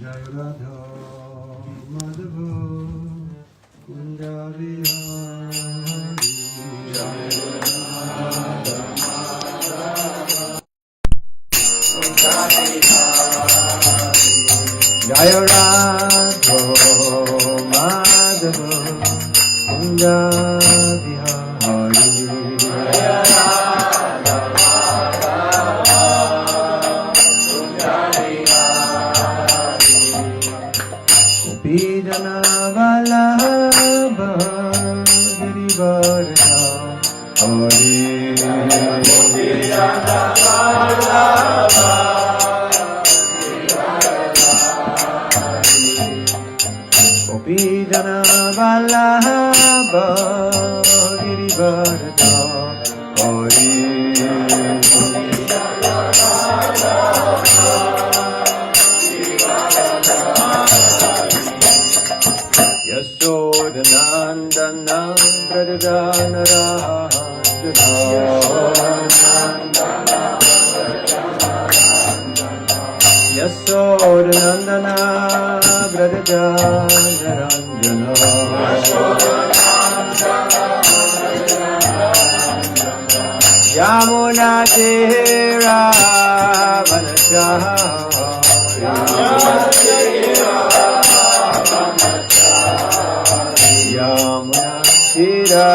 Jai Radha Madhava Kunja Vihari Jai Radha Jai Radha Madhava Kunja Vihari Pidana Vallabha Girivarta Hari Pidana Vallabha Pidana Vallabha Girivarta Hari Yasodhanandana Pradana Yasodhanandana Pradana Yamuna Tira Vanachari Yamuna Tira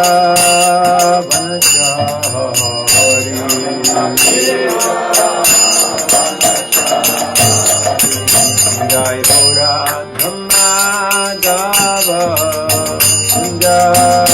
Vanachari Jai Bora Dhamma Dava Jai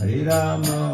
Hare Rama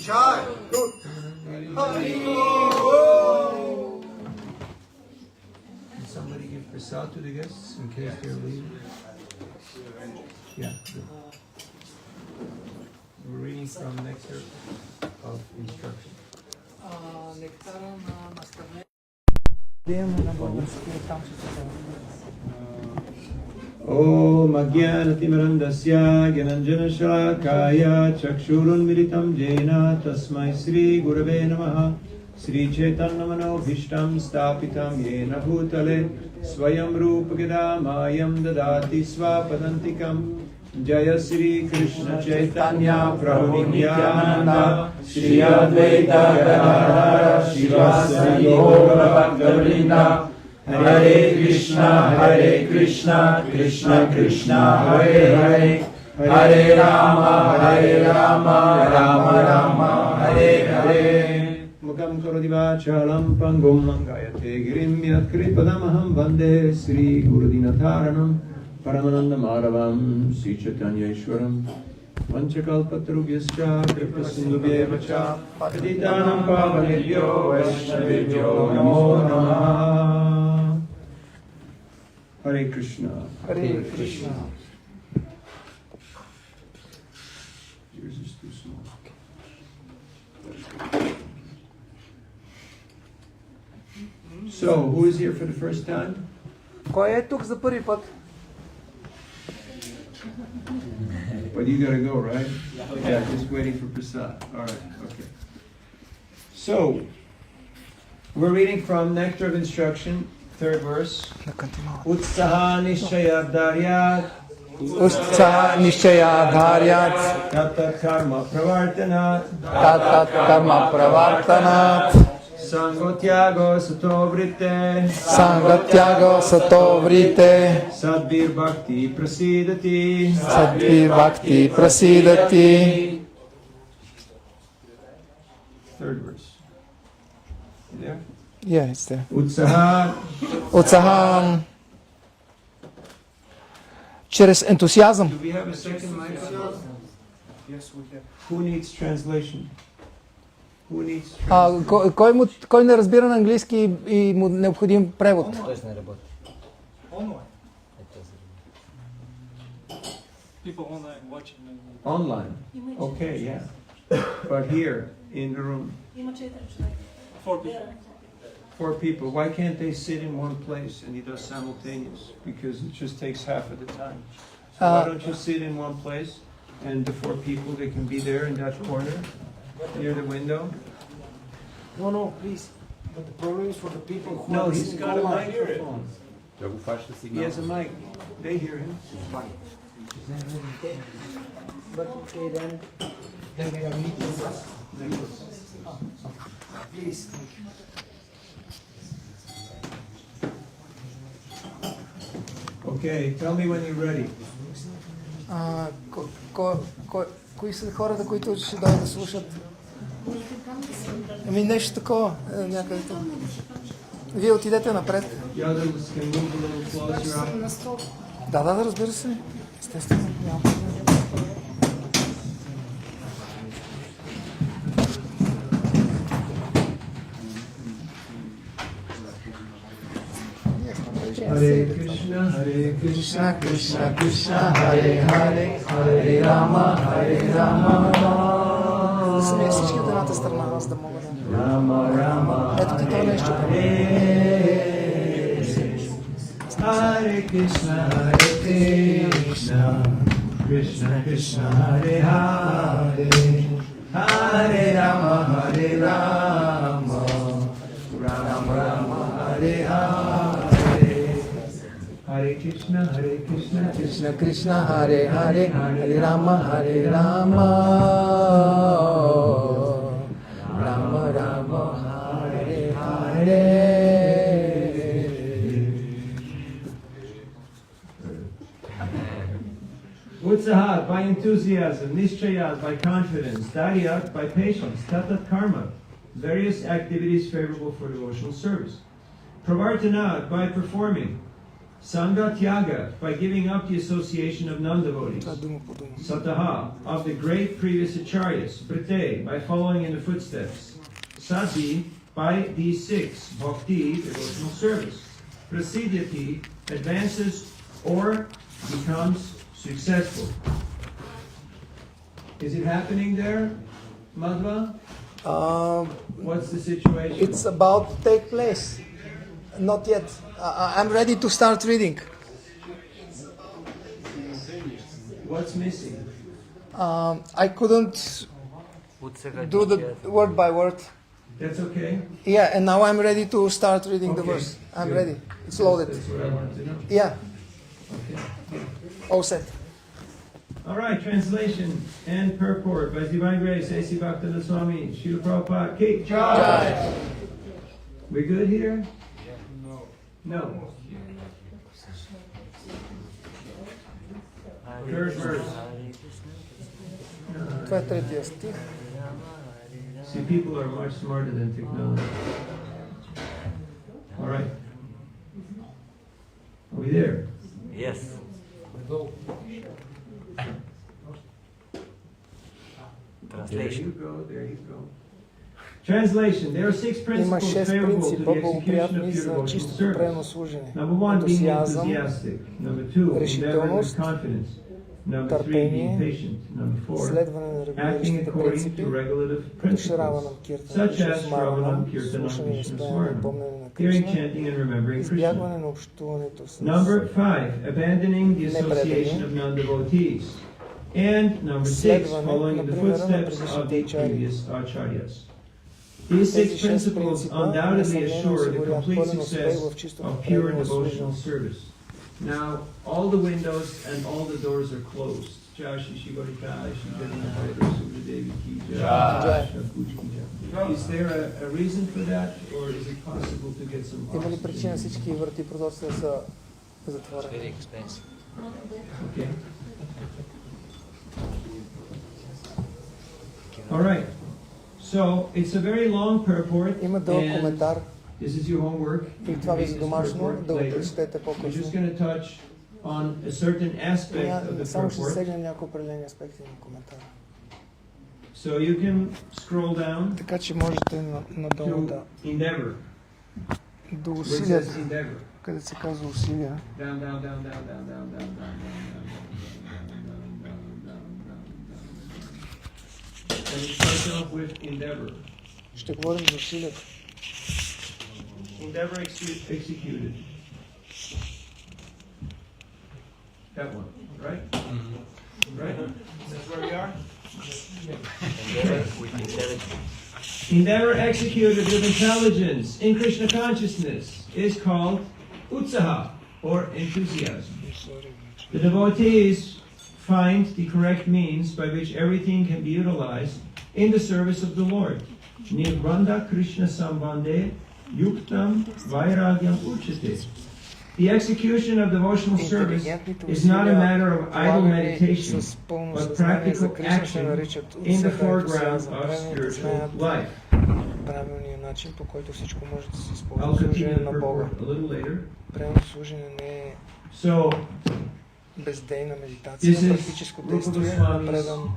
Chai. Good. Can somebody give prasad to the guests in case they're leaving? Yeah, good. We're reading from Nectar of Instruction. Om Ajnanatimirandasya Gyananjanashalakaya Chakshurunmilitam Jena Tasmai Sri Gurave Namaha Sri Chaitanya Manobhishtam Stapitam Yena Bhutale Swayam Rupagadam Dadati Swapadantikam Jaya Sri Krishna Chaitanya Prabhu Nityananda Shri Advaita Gadadhara Shivasari Gaura Bhakta-vrinda Hare Krishna Krishna Krishna Hare Hare Hare Rama Rama Rama Hare Hare Mukam karoti vachalam pangum mangayate girim yatkripadamaham vande Sri Gurudinataranam Paramananda Madhavam Sri Chaitanyeshwaram Vanchakalpatarubhyascha Kripasindubhyevacha Patitanam Pavanebhyo Vaishnavebhyo Namo Namaha Hare Krishna. Hare Krishna. Yours is too small. So, who is here for the first time? Кой е тук за първи път? But you gotta go, right? Yeah, just waiting for prasad. All right, okay. So, we're reading from Nectar of Instruction, third verse. Utsaha nishaya dharyat Utsaha nishaya dharyat Tata karma pravartanat Tatat karma pravartanat Sangotyago sato vritte Sangatyago sato vrite Sadvir bhakti prasidati Sadvi bhakti prasidati. Third verse. You there? Yeah, it's there. Utsaha Utsahan. Чрез ентусиазъм. Do we have a second microphone? Yes, we have. Who needs translation? Who needs translation? Кой не разбира на английски и му необходим превод? People online watching. Online. Okay, yeah. But here, in the room, four people. Why can't they sit in one place and he does simultaneous? Because it just takes half of the time. So why don't you sit in one place and the four people, they can be there in that corner near the window? No, please. But the problem is for the people who No, are he's got a online. microphone. He has a mic. They hear him. But okay, then we are meeting. Please. Okay, tell me when you're ready. Кои са хората, които ще дойдат да слушат? Ами нещо такова, някъде тук. Вие отидете напред. The others can move a little closer up. Да, разбира се. Естествено, няма проблем. Hare Krishna, Krishna, Krishna, Krishna, Hare Hare, Hare Rama, Hare Rama. Да сме всички от едната страна, аз да мога да... Rama Rama. Ето ти това нещо. Hare Krishna, Hare Krishna, Krishna Krishna, Hare Hare, Hare Rama, Hare Rama, Rama Rama, Hare Hare, Hare Krishna, Krishna, Krishna, Hare Hare, Hare Rama, Hare Rama, Rama Rama, Hare Hare. Utsahat by enthusiasm, Nishchayat by confidence, Daryat by patience, Tatat karma, various activities favorable for devotional service. Pravartanat by performing, Sangha Tyaga, by giving up the association of non-devotees. Това е дума по дума. Sataha, of the great previous acharyas. Brite, by following in the footsteps. Sati, by these six. Bhakti, devotional service. Prasiddhati, advances or becomes successful. Is it happening there, Madhva? What's the situation? It's about to take place. Not yet. I'm ready to start reading. What's missing? I couldn't do the word by word. That's okay. Yeah, and now I'm ready to start reading the Okay, verse. I'm good. ready. It's loaded. That's what I wanted to know. Yeah, Okay. all set. All right, translation and purport by His Divine Grace, A.C. Bhaktivinoda Swami, Srila Prabhupada, Ki Jai. We good here? No. Third verse. Това е третия стих. See, people are much smarter than technology. All right. Are we there? Yes. There Translation. you go, there you go. Translation. There are six Има principles 6 favorable to принципа, the execution благоприятни of pure за devotional чистото service. преемно служение. Number one, being Ентусиазъм, enthusiastic. Number two, endeavoring with решителност, confidence. Number three, търпение, being patient. Number four, следване на acting регулиращите according принципи, to regulative Шраванам principles, Киртанам, such as Shravanam, Смаранам, Kirtanam, слушане и Krishna изпълнение на Smaranam, помнене на hearing, Кришна, chanting, and remembering избягване Krishna. на общуването с Number five, abandoning the association of non-devotees. And number six, Следване following на in the примера на footsteps of the предишните ачарyi. previous acharyas. These six Тези 6 principles принципа undoubtedly несъмнено assure the осигуряват complete пълен успех success в чистото of pure преемно devotional служение. service. Now, all the windows and all the doors are closed. Is there a reason for that, or is it possible to get some Има ли oxygen? причина всички врати и прозорци да са затворени? Very expensive. Okay. All right. So it's a very long purport, Има дълъг and коментар this is your homework. You и can това ви read за this домашно, purport да го later. прочетете We're just по-късно. going to touch on a certain aspect of the Само ще purport. сегнем някои определени аспекти на коментара. So you can scroll down Така че можете надолу to да endeavor. до Where it усилия, says endeavor. къде се казва усилия. Down, down, down, down, down, down, down, down, down, and it starts off with endeavor. Ще говорим за усилията. Endeavor executed. That one, right? Right? That's where we are? Endeavor with intelligence. Endeavor executed with intelligence in Krishna consciousness is called utsaha, or enthusiasm. The devotees find the correct means by which everything can be utilized in the service of the Lord. Nirbandha Krishna Sambandhe Yuktam Vairagyam Uchate. The execution of devotional service is not a matter of idle meditation, but practical action in the foreground of spiritual life. Правилният начин, по който всичко може да се I'll използва continue служение the на Бога. purport a little later. Правилно служение не е So, бездейна this медитация, is практическо Rupa действие, Goswami's. напредан.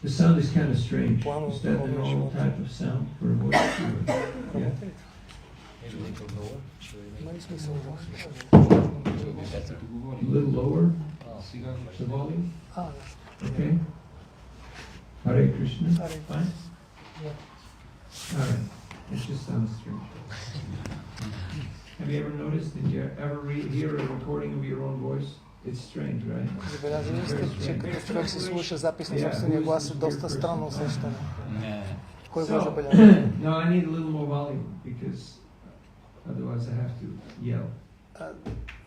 The sound is kind of strange. Планово Is that the духовно normal живот. type of sound for a voice? Yeah. Работи ли? Maybe a little lower. Има ли смисъл в A little lower the volume. да. Okay. Hare Krishna. Hare. Fine. All right. It just sounds strange. Have you ever noticed? Did you ever hear a recording of your own voice? It's strange, right? Забелязали ли сте, че като човек се слуша запис на собствения глас е доста странно усещане? Кой го е забелязал? No, I need a little more volume because otherwise I have to yell.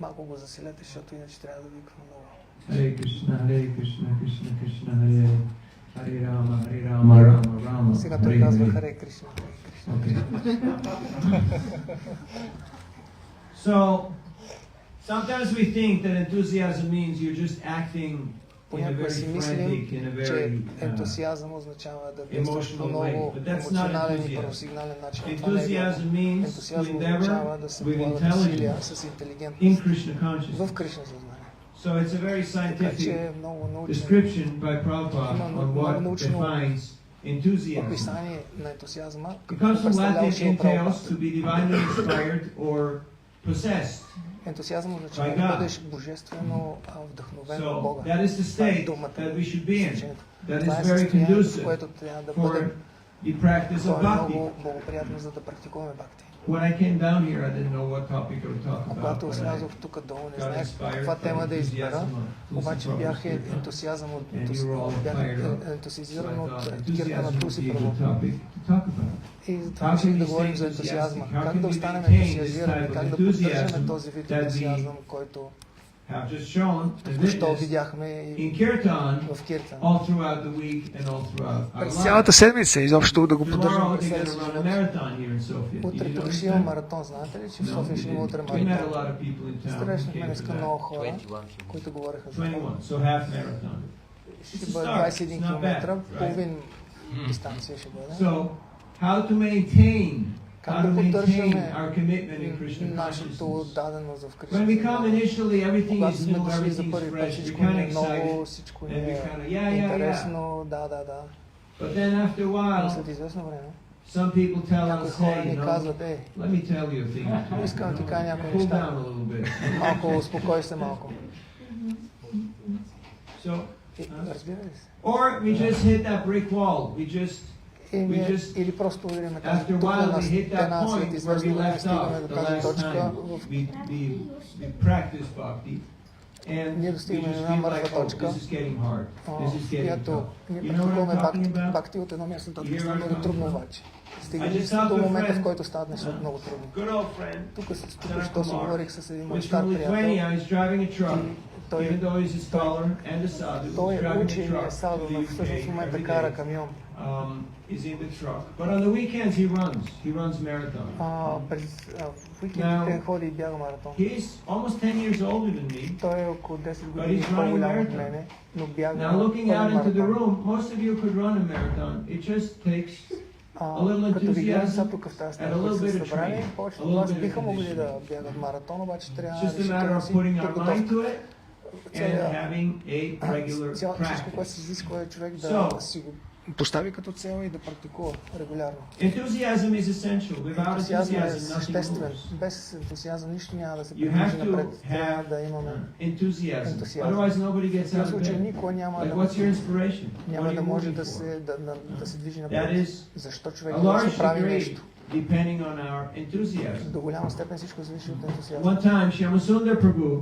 Малко го засилете, защото иначе трябва да викам много. Hare Krishna, Krishna Krishna, Hare Hare Rama, Rama Rama. Сега той казва Харе Кришна. Okay. So, sometimes we think that enthusiasm means you're just acting понякога си мислим, че ентусиазъм означава да действаш по много емоционален и първосигнален начин. Това не е вярно. Ентусиазъм означава да се полагат усилия с интелигентност в Кришна съзнание. So it's a very Така че scientific е много научно description by Prabhupada on what defines enthusiasm. описание на ентусиазма, It като comes from представлява Latin Шила entails Прабхупада. to be divinely inspired or possessed. Ентусиазъм означава by да God. бъдеш божествено вдъхновен от So Бога. that is the Това е state думата. that we should be in. Значението. That Това is е very състоянието, в conducive което трябва да for бъдем. the practice Това of е bhakti. много благоприятно, за да практикуваме бхакти. When I came down here, I didn't know what topic I would talk А about, когато but I слязох тук долу, не got знаех inspired каква by тема да избера, enthusiasm of обаче Tusi бях Prabhu's ентусиазъм от and you were all бях fired up. So I ентусизиран от thought кирта на enthusiasm would Туси be a Прабhu. good topic to talk about. И затова How реших can да we говорим stay за ентусиазма. enthusiastic? How Как can да we останем maintain this ентусиазирани, type of как да поддържаме enthusiasm този вид that we ентусиазъм, който have just shown and току-що witnessed видяхме in и Kirtan в Киртан. all throughout the week and all throughout our През lives. цялата седмица изобщо да го Tomorrow поддържаме we're през going целия to си run a живот. marathon here in Sofia. Did Утре you тук notice ще има that? маратон. Знаете ли, че в No, София we ще има утре didn't. We met a маратон? lot of people in town who Срещнахме came днес to that. много хора, 21 които говореха за това. 21, so half marathon. Ще бъде 21 It's not bad, км, right? половин дистанция ще бъде. So, how to maintain Как да поддържаме our commitment in Krishna нашето consciousness. даденост в When we come Кришна. initially, everything Когато is сме new, дошли за everything is първи път, fresh. We're всичко ни kind е of ново, excited, всичко ни and we е kind of yeah. интересно, да. But then after a Но while, след известно време, some people tell някои us, хора hey, ни казват, let me tell you a thing or two. искам да ти кажа някои Cool неща. down a little bit. Малко, успокой се малко. So, Разбира ли се? or we just hit that brick wall. Или просто ударим тази After a while, тухлена we hit that стена, след point where we известно време left стигаме off до the тази last точка, time в we practiced bhakti. And ние we достигаме just до една feel мъртва like, oh, точка, this is getting hard. This is getting която tough. ние You know what практикуваме I'm talking about? бхакти от едно място, You hear става where I'm много трудно coming from? обаче. I Стигаме just talked до to a момента, в friend, който стават нещата много трудни. good old friend, Тук що си говорих с един мой which стар from приятел. Lithuania is driving a truck, Той even though he's a scholar and a sadhu, той he's е driving a учен и truck е саду, to но the всъщност в UK момента every кара day. камион. Is in the truck. But on the weekends he runs marathon. През уикендите ходи и бяга маратон. He's almost 10 years older than me. Той е около 10 But години he's running по-голям от marathon. мене, но бяга Now looking out пълен into the маратон. room, most of you could run a marathon. It just takes a little Като ви гледам enthusiasm сега тук в тази and стая, a които little са bit of събрани, training, повечето a от вас little bit of биха могли conditioning. да бягат маратон, обаче It's трябва just a matter решително of си putting our mind подготовка. to it and Целият- having a regular Всичко, което practice. се изисква е човек да So- си го постави като цел и да практикува регулярно. Enthusiasm is essential. Without Ентусиазъм е enthusiasm, nothing съществен. moves. Без ентусиазъм нищо няма да се You придвижи have напред. to Трябва have да имаме. enthusiasm. Enthusiasm. Otherwise, nobody gets В out този of случай bed. никой няма Like, да what's your inspiration? What няма are да you може moving да for? се движи That напред. is Защо човек a да large се прави degree, нещо? depending on our enthusiasm. До голяма степен всичко зависи от ентусиазма. One time, Shyamasundar Prabhu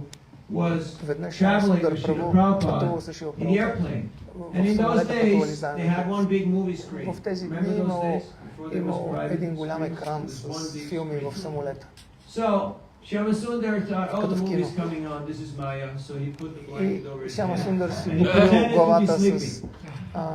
was Веднъж traveling Шамасундар with Srila Прабhu пътувал Prabhupada с Шрила in the Прабхупада. airplane. В And in those самолета пътували days, заедно. they had one big movie screen. В тези Remember дни those имало days? Before there was имало private един голям screens, екран there was one с big филми screen. в самолета. So, Shyamasundar thought, oh, Като the в кино. movie's coming on, this is Maya, so he put the И blanket over his Шяма head. Сундар си And he покрил pretended to be главата sleeping. с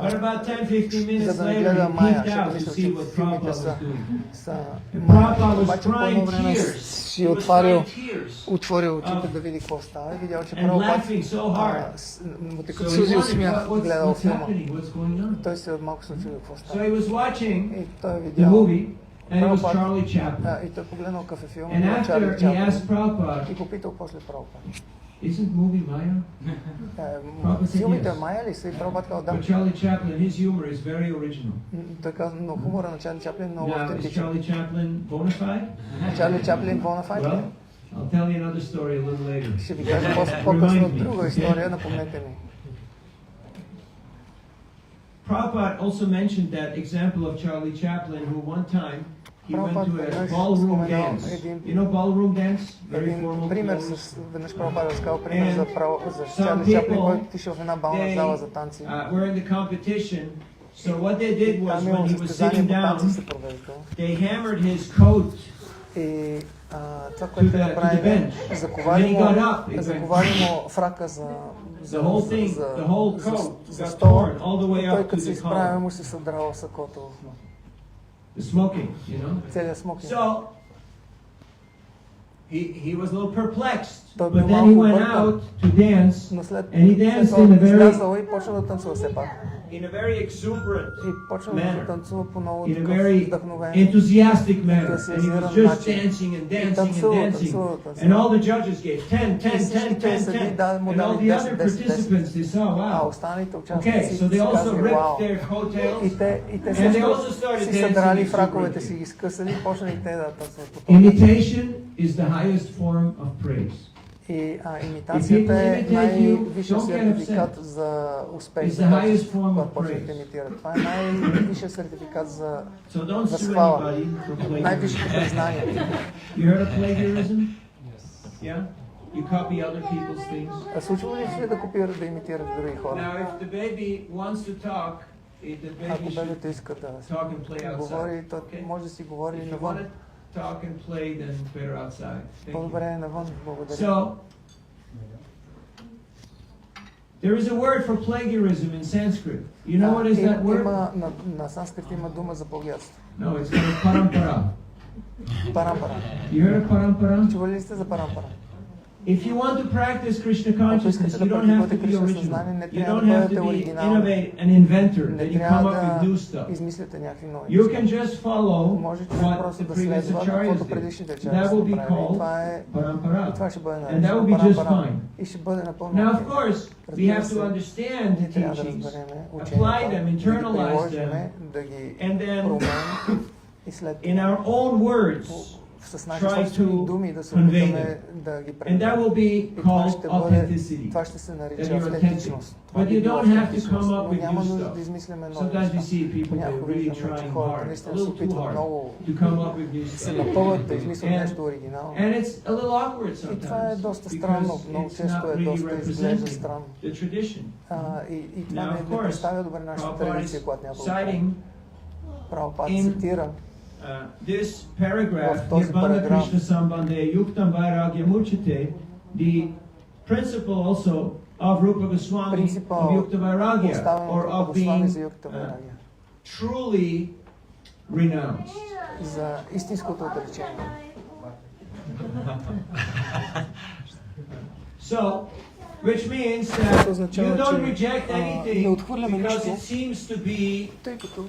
But about 10-15 minutes за да не later, гледа he Мая, peeked защото out to мисля, see че what филмите Prabhupada са was doing. са And Prabhupada was обаче по едно crying време tears. си He was отворил crying tears отворил очите да види какво става и видял, че and Прабхупад laughing so hard. му So текат he сълзи от wondered, смях, гледал what's филма. happening, what's going on? Той се малко се очудил какво So става. he was watching И той the видял movie, and it was Prabhupada. Charlie Chaplin. И той погледнал какъв е филм And на Чарли after he asked Чаплин Prabhupada, и попитал после Прабхупад. isn't movie Maya? Prabhupada said Филмите yes. Мая ли са? И Прабхупад казал да. But Charlie Chaplin, his humor is very original. Той каза, но хумора на Чарли Чаплин е много Now, is автентичен. Charlie Chaplin bona fide? Чарли Чаплин бонафайд ли? Well, I'll tell you another story a little later. Ще ви кажа по-късно друга история, напомнете ми. Prabhupada also mentioned that example of Charlie Chaplin, who one time he went to a ballroom dance. You know ballroom dance? Very Един formal пример clothes. с веднъж Прабхупада разказал пример за some Чарли Чаплин, people, който отишъл в една бална зала за танци. were in the competition. So what they did was Там when имало he was състезание sitting по танци down, се провеждало. they hammered his coat. И това, което the направи, bench. заковали And then he got up, he му фрака за The whole thing, the whole coat за got стола. torn all the way Той up to като се the изправя collar. му се съдрало сакото. The smoking, you know. Целият смокинг. So he was a little perplexed. Той But бил then he малко went объркан. out to dance, Но след and he danced това in a very, излязъл и почна да танцува все пак. in a very exuberant И почна да manner, танцува по много in a такъв very вдъхновен. enthusiastic manner. And he was Enthusiastic just начин. dancing and dancing and Танцува, dancing. танцува. And all the judges gave 10, 10, 10, 10, 10. му And all дали the 10, other 10, 10. participants, they saw, А wow. останалите Okay, участници so they си also казали, ripped вау. their coattails. И те And they also също started си dancing съдрали exuberantly. фраковете си, ги скъсали и почнали те да танцуват по този начин. Imitation is the highest form of praise. И имитацията е най-висшия сертификат за успех, за качество, когато почнете да имитират. Това е най-висшия сертификат за възхвала, най-висшето признание. You heard of plagiarism? Yes. Yeah? You copy other people's things? Случва ли се да копират, да имитират други хора? Now, if the baby wants to talk, the Ако baby бебето should иска да talk and play говори, outside. то Okay? може да си говори If you want навън. to talk and play, then better outside. Thank you. По-добре е навън, благодаря. So, there is a word for plagiarism in Sanskrit. You know what is that word? На санскрит има дума за плагиатство. No, it's called parampara. Парампара. You heard of parampara? Чували ли сте за парампара? If you want to practice Krishna Ако consciousness, искате you да don't have to практикувате be Кришна original. съзнание, не You трябва don't да have бъдете to be оригинални. innovate an inventor, that Не you come up with трябва new да stuff. измисляте някакви нови You неща. can just follow Можете what просто the да previous следва acharyas каквото did. предишните That will чари са be направили. called И parampara. това ще бъде And that will be наречено just парампара. fine. И ще бъде напълно. Now, of окей. course, we Разбира have се, to understand the ние трябва да teachings, разберем apply ученията, them, да ги internalize приложим, them, да ги and then променим и след in our own words, с нашите try собствени to думи да се convey опитаме them. да ги And that предадем. will be И това called ще бъде, authenticity. това ще се That нарича you're authentic. автентичност. Това But би you било don't have to автентичност, come up но with няма new нужда stuff. да измисляме нови Sometimes we неща. see people that are Понякога really виждаме, че trying хората hard, a наистина се little too опитват hard, много, to come up with new се stuff. напъват да измислят And- нещо оригинално. And it's a little awkward И това е sometimes доста странно, because много it's често not е really доста изглежда representing странно. the tradition. И това Now, не of course, представя добре нашата Prabhupada традиция, is когато някой citing Прабхупад in цитира this paragraph, В този Nibbana параграф. Krishna Sambandhe Yuktam Vairagya Muchate, the principle also of Rupa Goswami принципа, of Yukta Vairagya, оставен or от of Госвами being за Юкта Вайрагия, truly renounced. за истинското отречение. So, which means Това that you означава, don't че reject не anything отхвърляме because нищо, it seems to be тъй като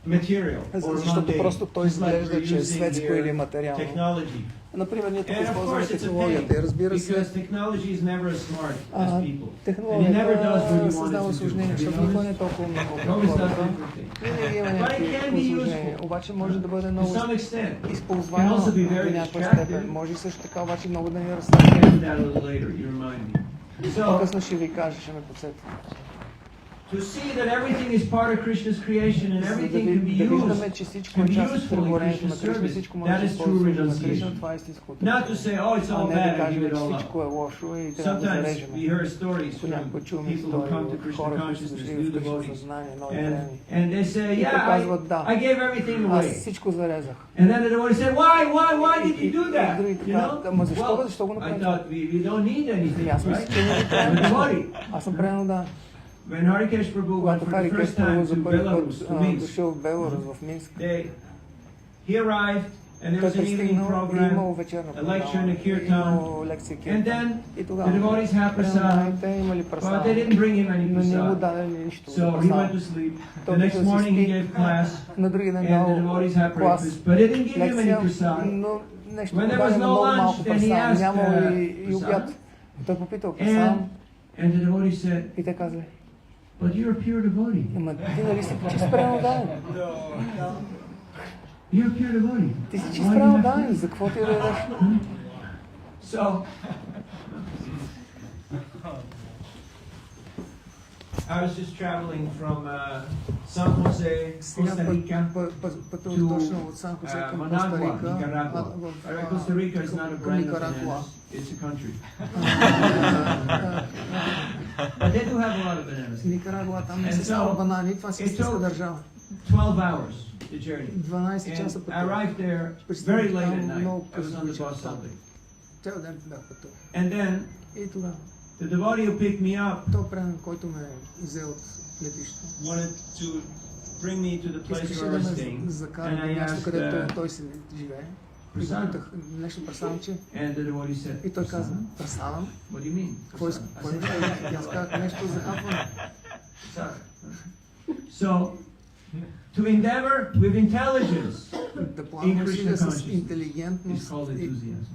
material or защото mundane. просто той It's like изглежда, че we're е using светско here или материално. technology. Например, ние тук And of използваме course it's a технологията и pain разбира се, because technology is never as smart as people. And it never does технологията what you want създава it to осложнения, do. You защото know никой this? не е толкова много It always does хората. different things. Винаги има But it някакви can be осложнения, useful. обаче може да бъде To много some extent. Can използваемо also be very до някаква distracting. степен. Може и също така обаче много да ни I'll разсъжда. get to that a little later, you remind me. So, По-късно ще ви кажа, ще ме подсетите. to see that everything is part of Krishna's creation and За да everything can be да виждаме, used, че всичко can е be част от useful in творението на Krishna's Кришна, service, всичко that може да is се true използва на Кришна, renunciation. това е истинско Not to отречение. say, oh, it's А all не да bad, give кажем, it че all up. всичко е лошо и трябва да Sometimes we зарежем. hear stories from Понякога чуваме people who come to истории от Krishna хора, които са consciousness, дошли new в Кришна devotees, съзнание, нови and, древни. and they say, И те yeah, казват, да, I gave everything аз away. всичко зарезах. And then the devotee said, why did you do И that? другите You казват, know? ама защо бе, Well, защо го I направи? thought we don't need anything, И аз мисля, right? че не ви I'm a трябва. devotee. Аз съм правилно, да. When Harikesh Prabhu went Когато for the Хари first Кришна time за to първи Belarus, път to Minsk, дошъл в Беларус, в Минск, he arrived and there той was an evening пристигнал и имало program, вечерна a lecture in програма, a kirtan, имало лекция and киртан. then И the тогава devotees had prasad, те имали but they прасада, didn't bring him any но не му prasad. дадали нищо. So he went to sleep. The next morning he gave class, На другия ден and the дал devotees had клас, breakfast, but they didn't give him any лекция, prasad. но нещо When there was подадено no много lunch, малко then he прасада, asked, нямало и prasad? обяд. Той попитал прасада And the devotee said, и те казали, but you're a pure devotee. ама ти нали си чист пренодаен? You're a pure devotee. Ти си Why чист do you have пренодаен, to- за какво ти дадеш? So, I was just traveling from San Jose, Сега Costa Rica, пътувах to точно от Сан Хосе към Коста Managua, Рика. Nicaragua. Costa Rica is not a към brand of Никарагуа. bananas, it's a country. But they do have a lot of bananas. Никарагуа, там не And се so, става банани, това си it истинска took държава. 12 hours, the journey. 12 And часа I пътувах. arrived there very late at night. I was on the bus all day. Цял ден бях пътувал. And then И тогава, the devotee who picked me up то предан, който ме взе от летището, wanted to bring me to the place искаше where да I was ме staying. закара And на I място, asked, където той си живее. Prasad. Питах нещо прасадче. And the devotee said, И той каза, "Prasad? прасадам. What do you mean? Какво Prasad?" иска? I Какво said, иска? И аз казах нещо за хапване. "Prasad." So, to endeavor with intelligence Да полагаме in усилия Krishna с consciousness is интелигентност called и enthusiasm.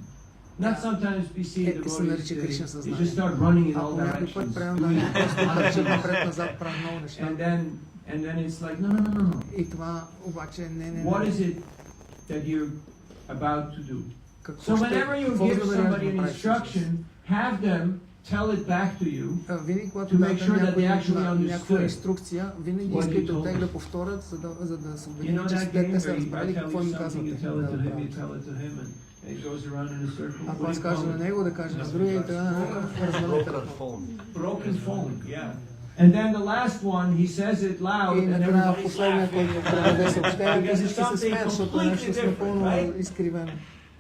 Not sometimes we see се devotees, нарича Кришна they съзнание. just start running in all Ако някой directions, път правим doing просто търчат напред-назад, правим много неща. and then it's like, no. И това обаче не. What is it that you're about to do? Какво So whenever you какво give възнамеряваш somebody да an направиш? instruction, have them tell it back to you. Винаги, to когато make дадете sure that they actually някаква understood инструкция, винаги what you искайте от told тях them. да повторят, за да се You убедим, know че that те game са where you, разбрали I tell какво you им something, казвате. you tell it to Да him, you правят. tell it to him, and it goes around in a circle. Ако What do аз you кажа call на it? него, да кажа на другия и така, развалите. Broken phone. Broken phone, yeah. And then the last one, he says it loud, И and накрая everybody's последния, laughing. който предаде съобщението, Because it's всички се смеят, something защото е нещо completely напълно different, right? изкривено.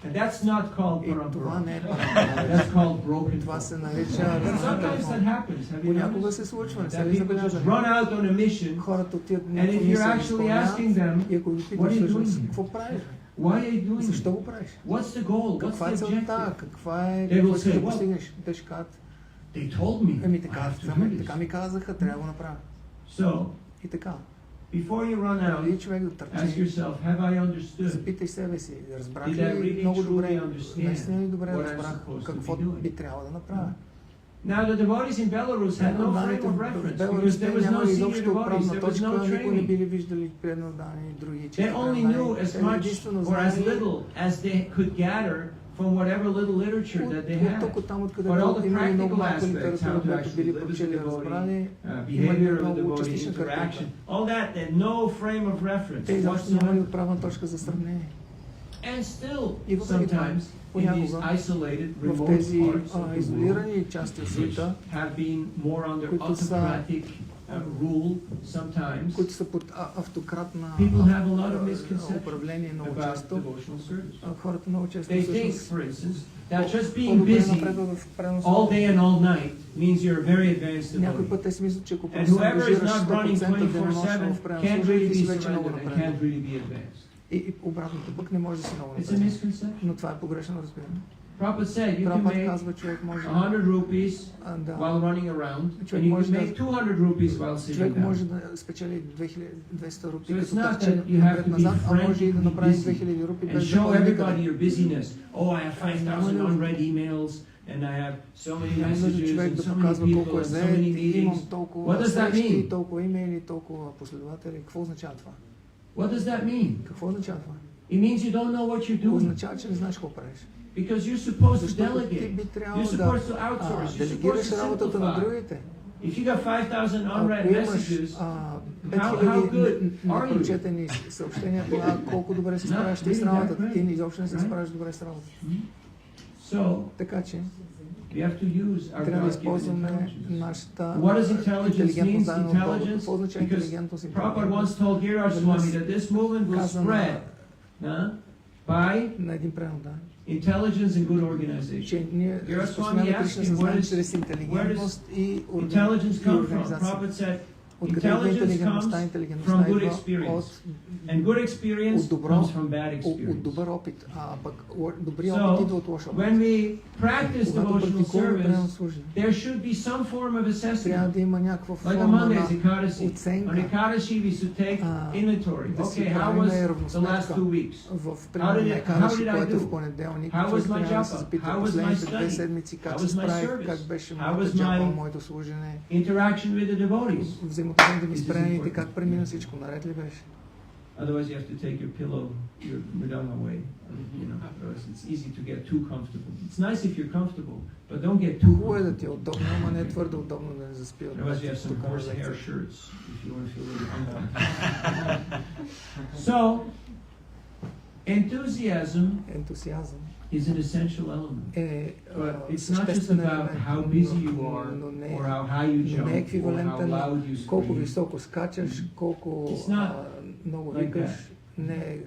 And that's not called И това parampara. не е парампара. That's called broken Това phone. се нарича And sometimes that телефон. happens. Have you Понякога noticed? се случва, не That са ли people just забелязали? run out on a mission, Хората отиват and някаква if you're мисия да actually изпълняват asking them, и ако ги what питаш are you всъщност, doing? какво правиш? why are you doing Защо it? го правиш? What's the goal? What's Каква е the целта? objective? Какво They will искаш say, да well, постигнеш? Те ще кажат, They told me ами I така, have to do така this. ми казаха, трябва да го направя. So, И така. before you run Преди out, човек да ask търчи, yourself, have I understood? запитай себе си, разбрах Did I ли really много truly добре, understand наистина ли добре what I'm разбрах supposed to какво be doing? би трябвало да направя. Now the devotees in Belarus had no frame of reference because there was no няма senior изобщо devotees, отправна there was точка, no никой не training. били виждали преднадани и други. They only knew as much or as little as they could gather from whatever little literature that they had. Тук там, откъде But all the имали много practical малко aspects, литература, how to която actually били live as a прочели, devotee, разбрали, behavior of a много devotee, частична interaction, картинка. all that, and no frame of reference Те изобщо нямали whatsoever. отправна точка за сравнение. And still, И въпреки това, sometimes, in these понякога, isolated, в remote тези parts of the world, изолирани части от which света, have been more under които са- autocratic rule sometimes, които са под автократна people have a lot of misconceptions управление много about често, devotional service. хората много често They think, всъщност for instance, that just being по-добре busy напредват в преноса. all day and all night means you're a very advanced Някой devotee. път те си мислят, че ако And просто се whoever is ангажираш not running 100% денонощно 24/7 в преноса, can't really ти си be вече много surrendered and напреднал. can't really be advanced. И обратното пък не може да си много It's a напреднал. misconception. Но това е погрешно разбиране. Prabhupada said you can Прабхупад make казва, човек може 100 rupees да, while running around, Човек and you може can да- make 200 rupees while sitting човек може down. да спечели 200 рупи So като it's not търчи that you have to be напред-назад, а може и да направи frantically 2000 рупи And без да show ходи everybody никъде. your busyness. Oh, I have 5,000 unread emails, and I have so many Няма нужда messages, човек and да so many показва колко people, е and so заед, many и имам meetings. толкова What does that срещи, mean? толкова имейли, толкова последователи. Какво означава това? What does that mean? Какво означава това? It means you don't know what you're doing Означава, че не знаеш какво правиш. because you're supposed to Защото ти delegate. би You're трябвало supposed to да outsource. You're supposed делегираш to работата на simplify. другите. If you got 5,000 unread Ако имаш messages, 5000 are you? непрочетени съобщения, това колко добре се справяш ти с really работата. that Ти great, изобщо не се right? справяш добре с работата. so Така че we have to use our трябва да God-given използваме intelligence. нашата What does intelligence интелигентност mean? дадена от Бога. Intelligence, Какво означава because интелигентност? Prabhupada once told Giraj Swami that this movement will Каза spread by на един пренод, да. intelligence and good organization. Че ние You're разпространяваме asking Кришна what съзнание is- чрез интелигентност и Intelligence come from? организация. Prabhupada said, Откъде идва intelligence интелигентността? comes Интелигентността from good идва experience. от and good experience От добро- comes from bad от experience. добър опит, а пък добрият So, опит идва от лош опит. when we practice Когато devotional практикуваме правилно service, служение, there should be some form of трябва assessment. да има някаква Like on форма Monday's на Ekadashi. On оценка. Ekadashi, we should take inventory. да си Okay, how правим was the равносметка. last 2 weeks? В How примерно did на it- Екадаши, how did I което е do? в понеделник, How was човек my трябва да се japa? запита How was my последните 2 study? седмици как How се was my справих, service? как беше How моята was джапа, my- моето служене, Interaction with the devotees. взаимоотношенията ми This с is преданите, important. как премина всичко, наред ли беше? Otherwise, you have to take your pillow, your madonna away. You know, otherwise it's easy to get too comfortable. It's nice if you're comfortable, but don't get too Хубаво е да comfortable. ти е удобно, ама не е твърде удобно да не заспи. Otherwise, you have some Тук на horsehair лекция. shirts if you want to feel a little uncomfortable. So, enthusiasm Ентусиазъм is an essential element. е But it's not just съществен about елемент, how busy you но are, не or how high you не е jump, or how еквивалентен на loud you колко scream. високо скачаш, колко It's not много like викаш, that.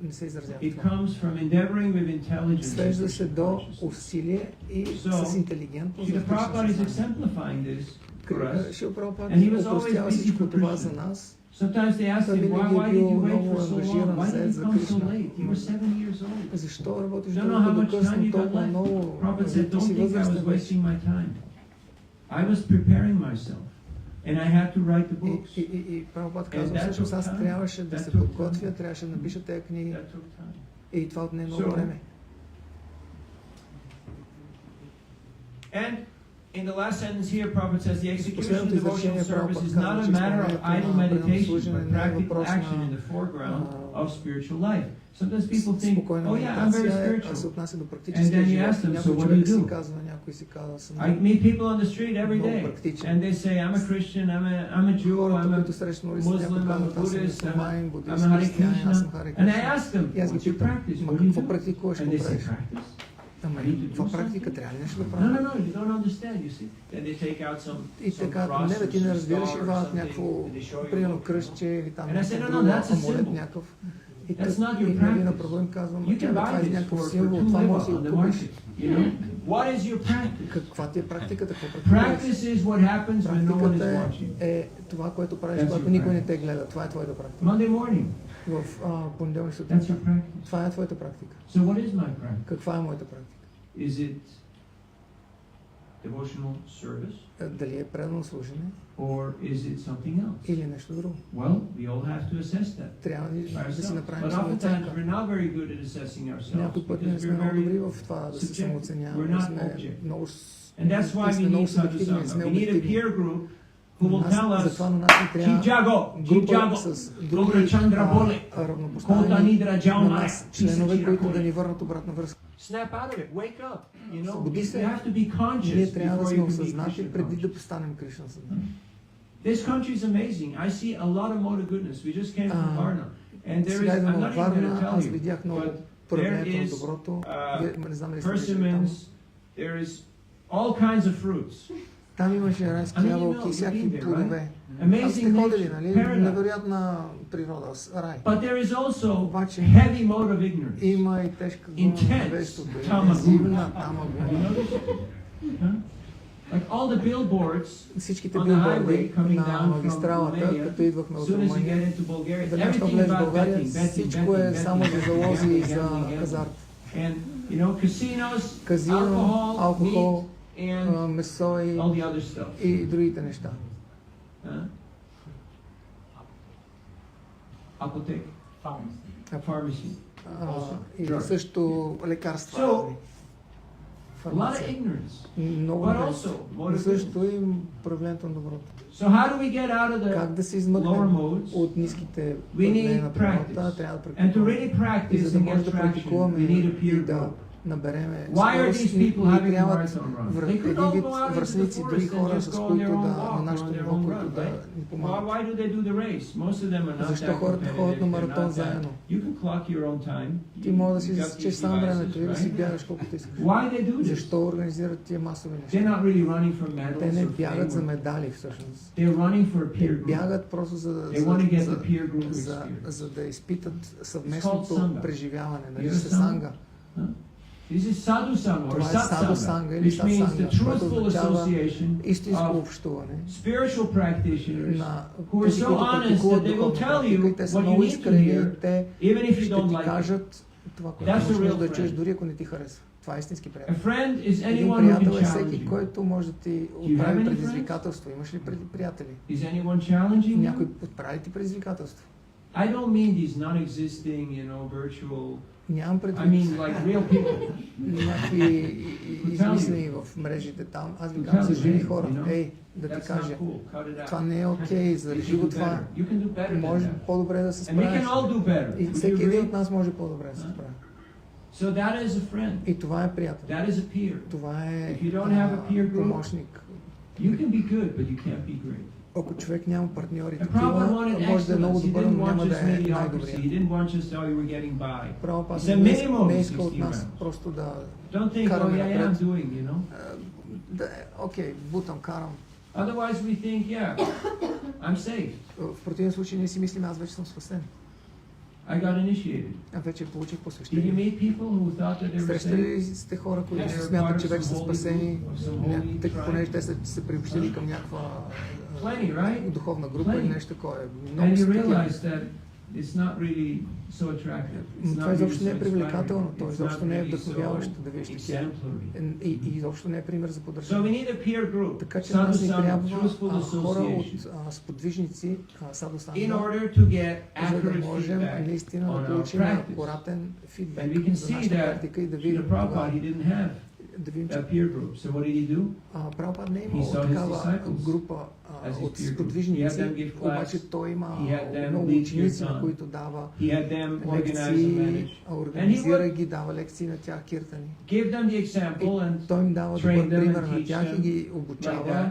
не се изразява It това. comes from endeavoring with intelligence. Свежда and се до consciousness. усилие и So, с интелигентност. Srila в Prabhupada is личното съзнание. exemplifying this for us. Шил Прабхупад And he was always опростява busy всичко for това Krishna. за нас. Sometimes they ask Той him, винаги why е did you бил wait много for so long? ангажиран Why did зает you за come so Кришна. late? You were 7 years old. Защо работиш Don't know how толкова much time късно, you got толкова left. много? Prophet said, Ти don't си think I was възрастен вече. wasting my time. I was preparing myself. And I had to write the books. И Прабхупад And казва, that всъщност took аз time. трябваше да That се took подготвя, time. трябваше да напиша тези книги That took time. и това отне много So, време. And in the last sentence here, Prophet says the execution of Последното devotional изречение service is Прабхупад not казва, a че matter of изпълнението idle на meditation, преданно but не е practical въпрос action in на the foreground of spiritual life. Sometimes people think, спокойна oh yeah, I'm very медитация, се spiritual. отнася до And практическия then you живот. ask them, so Някой what do човек you си do? казва, някой си казва, съм I meet people on the street every много day, практичен. and they say, I'm a Christian, I'm a Jew, Хората, I'm които a срещу улицата, някой Muslim, I'm a казват, аз съм Buddhist, мусулманин, I'm будист, a Hare християнин, аз съм Харе Krishna. And I Кришна. ask them, И аз ги what's your питам, practice? ма What do you какво do? практикуваш, And какво they say, правиш? practice. Ама I need to do каква something. практика трябва ли нещо да No, правя? you don't understand, you see. Then they take out some И така, cross не or бе, ти не some разбираш star и or вадат something, някакво, and they show you примерно what- кръстче или там And I said, някакво no, друго that's a амулет symbol. някакъв. И That's not your Навина practice. Прабху им казва, You ма can това buy е this някакъв for символ, 2 това може да leva си on го the купиш. market. You know? What is your practice? Каква ти е практиката, какво практикуваш? Practice is what happens when no one is Практиката watching. е това, което правиш, That's когато your никой не practice. те гледа. Това е твоята практика. Monday morning, В понеделник that's сутринта. your practice. Това е твоята практика. So what is my practice? Каква е моята практика? Is it devotional service Дали е предано служене or is it something else? или нещо друго? Well, we all have to assess that Трябва да си ourselves. направим But oftentimes самооценка. we're not very good at assessing ourselves Някой път ние because сме we're много добри very в това да се subjective. самооценяваме. We're not Сме objective. много and that's why we сме много need субективни, не sadhusanga. сме We need a обективни. peer group who will tell us Затова на нас ни трябва група Chijago, с Добра други Чандра Боле, Кота равнопоставени Нидра на Джалмая, нас членове, които да ни върнат обратна връзка. Snap out of it, wake up. You know, Събуди you се. have to be conscious Ние трябва да before сме you can be осъзнати Krishna преди conscious. да постанем Кришна съзнание. This country is amazing. I see a lot of motor goodness. We just came from Varna. And there is, Сега I'm идвам not от even going Варна, to tell аз you, видях много but проявлението на there is, доброто. Вие не знам дали сте виждали там. persimmons, there is all kinds of fruits. Там имаше райски ябълки и всякакви плодове. Аз сте Amazing ходили, nature, нали? paradise. Невероятна природа, рай. But there is also Обаче heavy mode of ignorance. има и тежка дума на Intense невежеството. tamaguna. Интензивна Have you тамагуна. noticed? Huh? Like all the billboards Всичките on the билборди highway coming на down from магистралата, Romania, като идвахме as от soon as you Румъния, get into Bulgaria, веднага що everything влезеш в about България, betting, всичко е само за залози и за хазарт. And you know, casinos, Казино, alcohol, алкохол, meat, and месо и all the other stuff. и другите неща. Huh? Apotheke, pharmacy. И също лекарства. So, разни. a lot of Фармация. ignorance. Много But невежество. also, И motor също и проявлението на доброто. So how do we get out of Как the да се lower измъкнем modes? от ниските We проявления need на природата, practice. трябва да And to практикуваме. really И practice за да and може get да traction, практикуваме we need a и peer да group. набереме Why are скорост, these ни people having трябват marathon runs? They един could all вид go out into the връзници, други forest and хора, just с go on които their own на walk or нашето on their ниво, own които run, да right? ни Why, помагат. why do they do the race? Most of them are not Защо that хората ходят на competitive. маратон They're not that. заедно? You can clock your own time. Ти може да си You've got засечеш these сам времето и да devices, си right? бягаш колкото искаш. Why they do this? Защо организират тия масови They're неща? not really running for Те medals не or бягат за fame. медали всъщност. They're running for a Те peer group. бягат просто They want to get the peer group experience. за да изпитат It's съвместното called преживяване. Нали You're се sangha? санга. Huh? This is sadhusanga or Това е саду санга satsanga, или which means the сатсанга, което truthful означава association истинско of общуване spiritual practitioners на who are тези, so които honest практикуват that they will духовна tell практика you и те са what you много need to искрени hear, и те even if you ще don't ти like it. кажат това, което That's можеш a real да чуеш, friend. дори ако не ти харесва. Това е истински A приятел. friend is Един anyone who приятел can е challenge всеки, you. който може да ти you have отправи any предизвикателство. Имаш ли приятели? Is anyone challenging Някой you? отправи ти предизвикателство. I don't mean these non-existing, virtual. Нямам I предвид mean like real people. някакви измислени в мрежите там. Аз ви казвам за живи хора. Ей, да ти That's кажа, not cool. Cut it out. това не е окей, You зарежи can го do това. better. You can do better than Може that. по-добре да се And we can справиш. all do better. И Would you всеки един agree? от нас може по-добре да се справи. So that is a friend. И това е приятел. That is a peer. Това е If you don't have a peer group, помощник. You can be good, but you can't be great. Ако човек няма партньори And Prabhupada такива, wanted може да е много excellence. He добър, didn't но want няма just да е mediocrity. He най-добрият. didn't want just how you were getting by. Прабхупада It's a не minimum не иска от 60 нас rounds. просто да Don't think, oh караме yeah, I'm напред. doing, Да, окей, бутам, карам. Otherwise we think, yeah, I'm safe. В противен случай ние си мислим, аз вече съм спасен. I got initiated. Вече получих Did you посвещение. meet people who thought that they were Срещали saved? ли сте хора, които They се were смятат, part че of вече some са holy спасени, group, of some holy понеже tribe? те са се приобщили към някаква Plenty, right? духовна група или нещо такова. Много And you са такива. realize that it's not really so attractive. It's Но not това really изобщо не е so привлекателно, inspiring. то It's изобщо not не е really вдъхновяващо да so видиш такива. exemplary. И изобщо не е пример за So we поддържане. need a peer group, Така че на нас ни sadhu-sangha, трябва truthful хора association, от сподвижници, саду in санга, order to get за да accurate можем feedback наистина on да our получим practice. акуратен And we фидбек can за see нашата that практика и да Srila видим Prabhupada, това. he didn't have Да видим, че a peer group. So what did he do? Прабхупад не е He имал saw his такава disciples група as his от peer group. He had сподвижници, them give class. обаче той има He had them много lead ученици, на kirtan. които дава He had them organize and лекции, manage. организира ги, дава лекции на тях, киртани. Give them the example and Той им дава train добър them пример and на teach тях и them ги like обучава. that.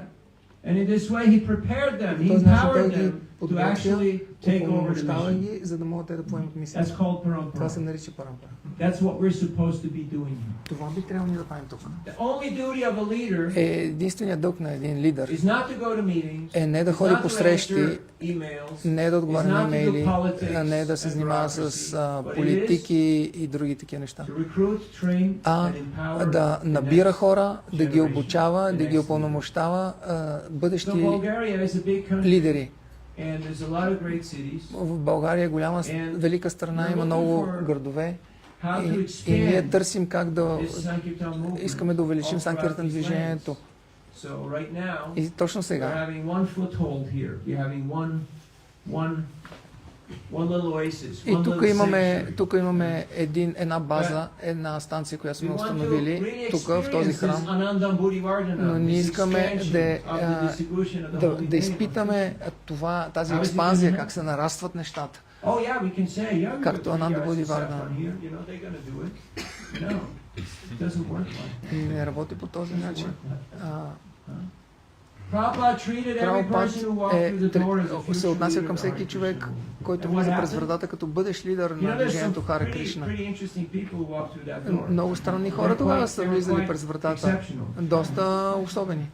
And in this way he prepared them, По he този начин той empowered ги them to подготвя, actually take over the упълномощава mission. ги, за да могат те да поемат That's мисията. called Това се parampara. нарича парампара. That's what we're supposed to be doing. Това би трябвало ние да правим тук. The only duty of a leader Единственият дълг на един лидер is not to go to meetings, е не да is ходи not по to срещи, answer emails, не да отговаря is на not to do имейли, politics не да се and занимава с bureaucracy, but it политики и други такива неща. to recruit, train, А and empower да the набира next хора, да ги generation, обучава, the да ги next упълномощава So бъдещи Bulgaria is a big country, лидери. and there's a lot of great cities. В България е голяма, велика страна, има много градове How to и ние expand търсим как да this Sankirtan movement искаме да увеличим all Санкиртан throughout these движението. lands. So right now, И точно we're сега having one foothold here. We're having one little oasis, и one тук little имаме, sanctuary. тук имаме една база, една станция, която We сме want to установили really тук в този experience храм. this Anandam Bodhivardhana, Но ние this искаме expansion да, of the distribution of the да holy name. изпитаме тази How is it експанзия, gonna как се нарастват нещата. Oh yeah, we can say, yeah, we've Както got three Ананда guys in Бодхивардана. Saffron here, you know, they're gonna do it. No, it doesn't work like that. Не работи по този начин. Prabhupada treated every Прабхупад person who walked through the door as a future се отнася leader към of всеки Hare човек, Krishna. който And влиза what през happened? вратата като бъдещ лидер You на know, there's some движението Харе pretty Кришна. interesting people who walk through that door. Много странни хора They're тогава quite- са they're влизали quite през вратата. exceptional. Доста особени.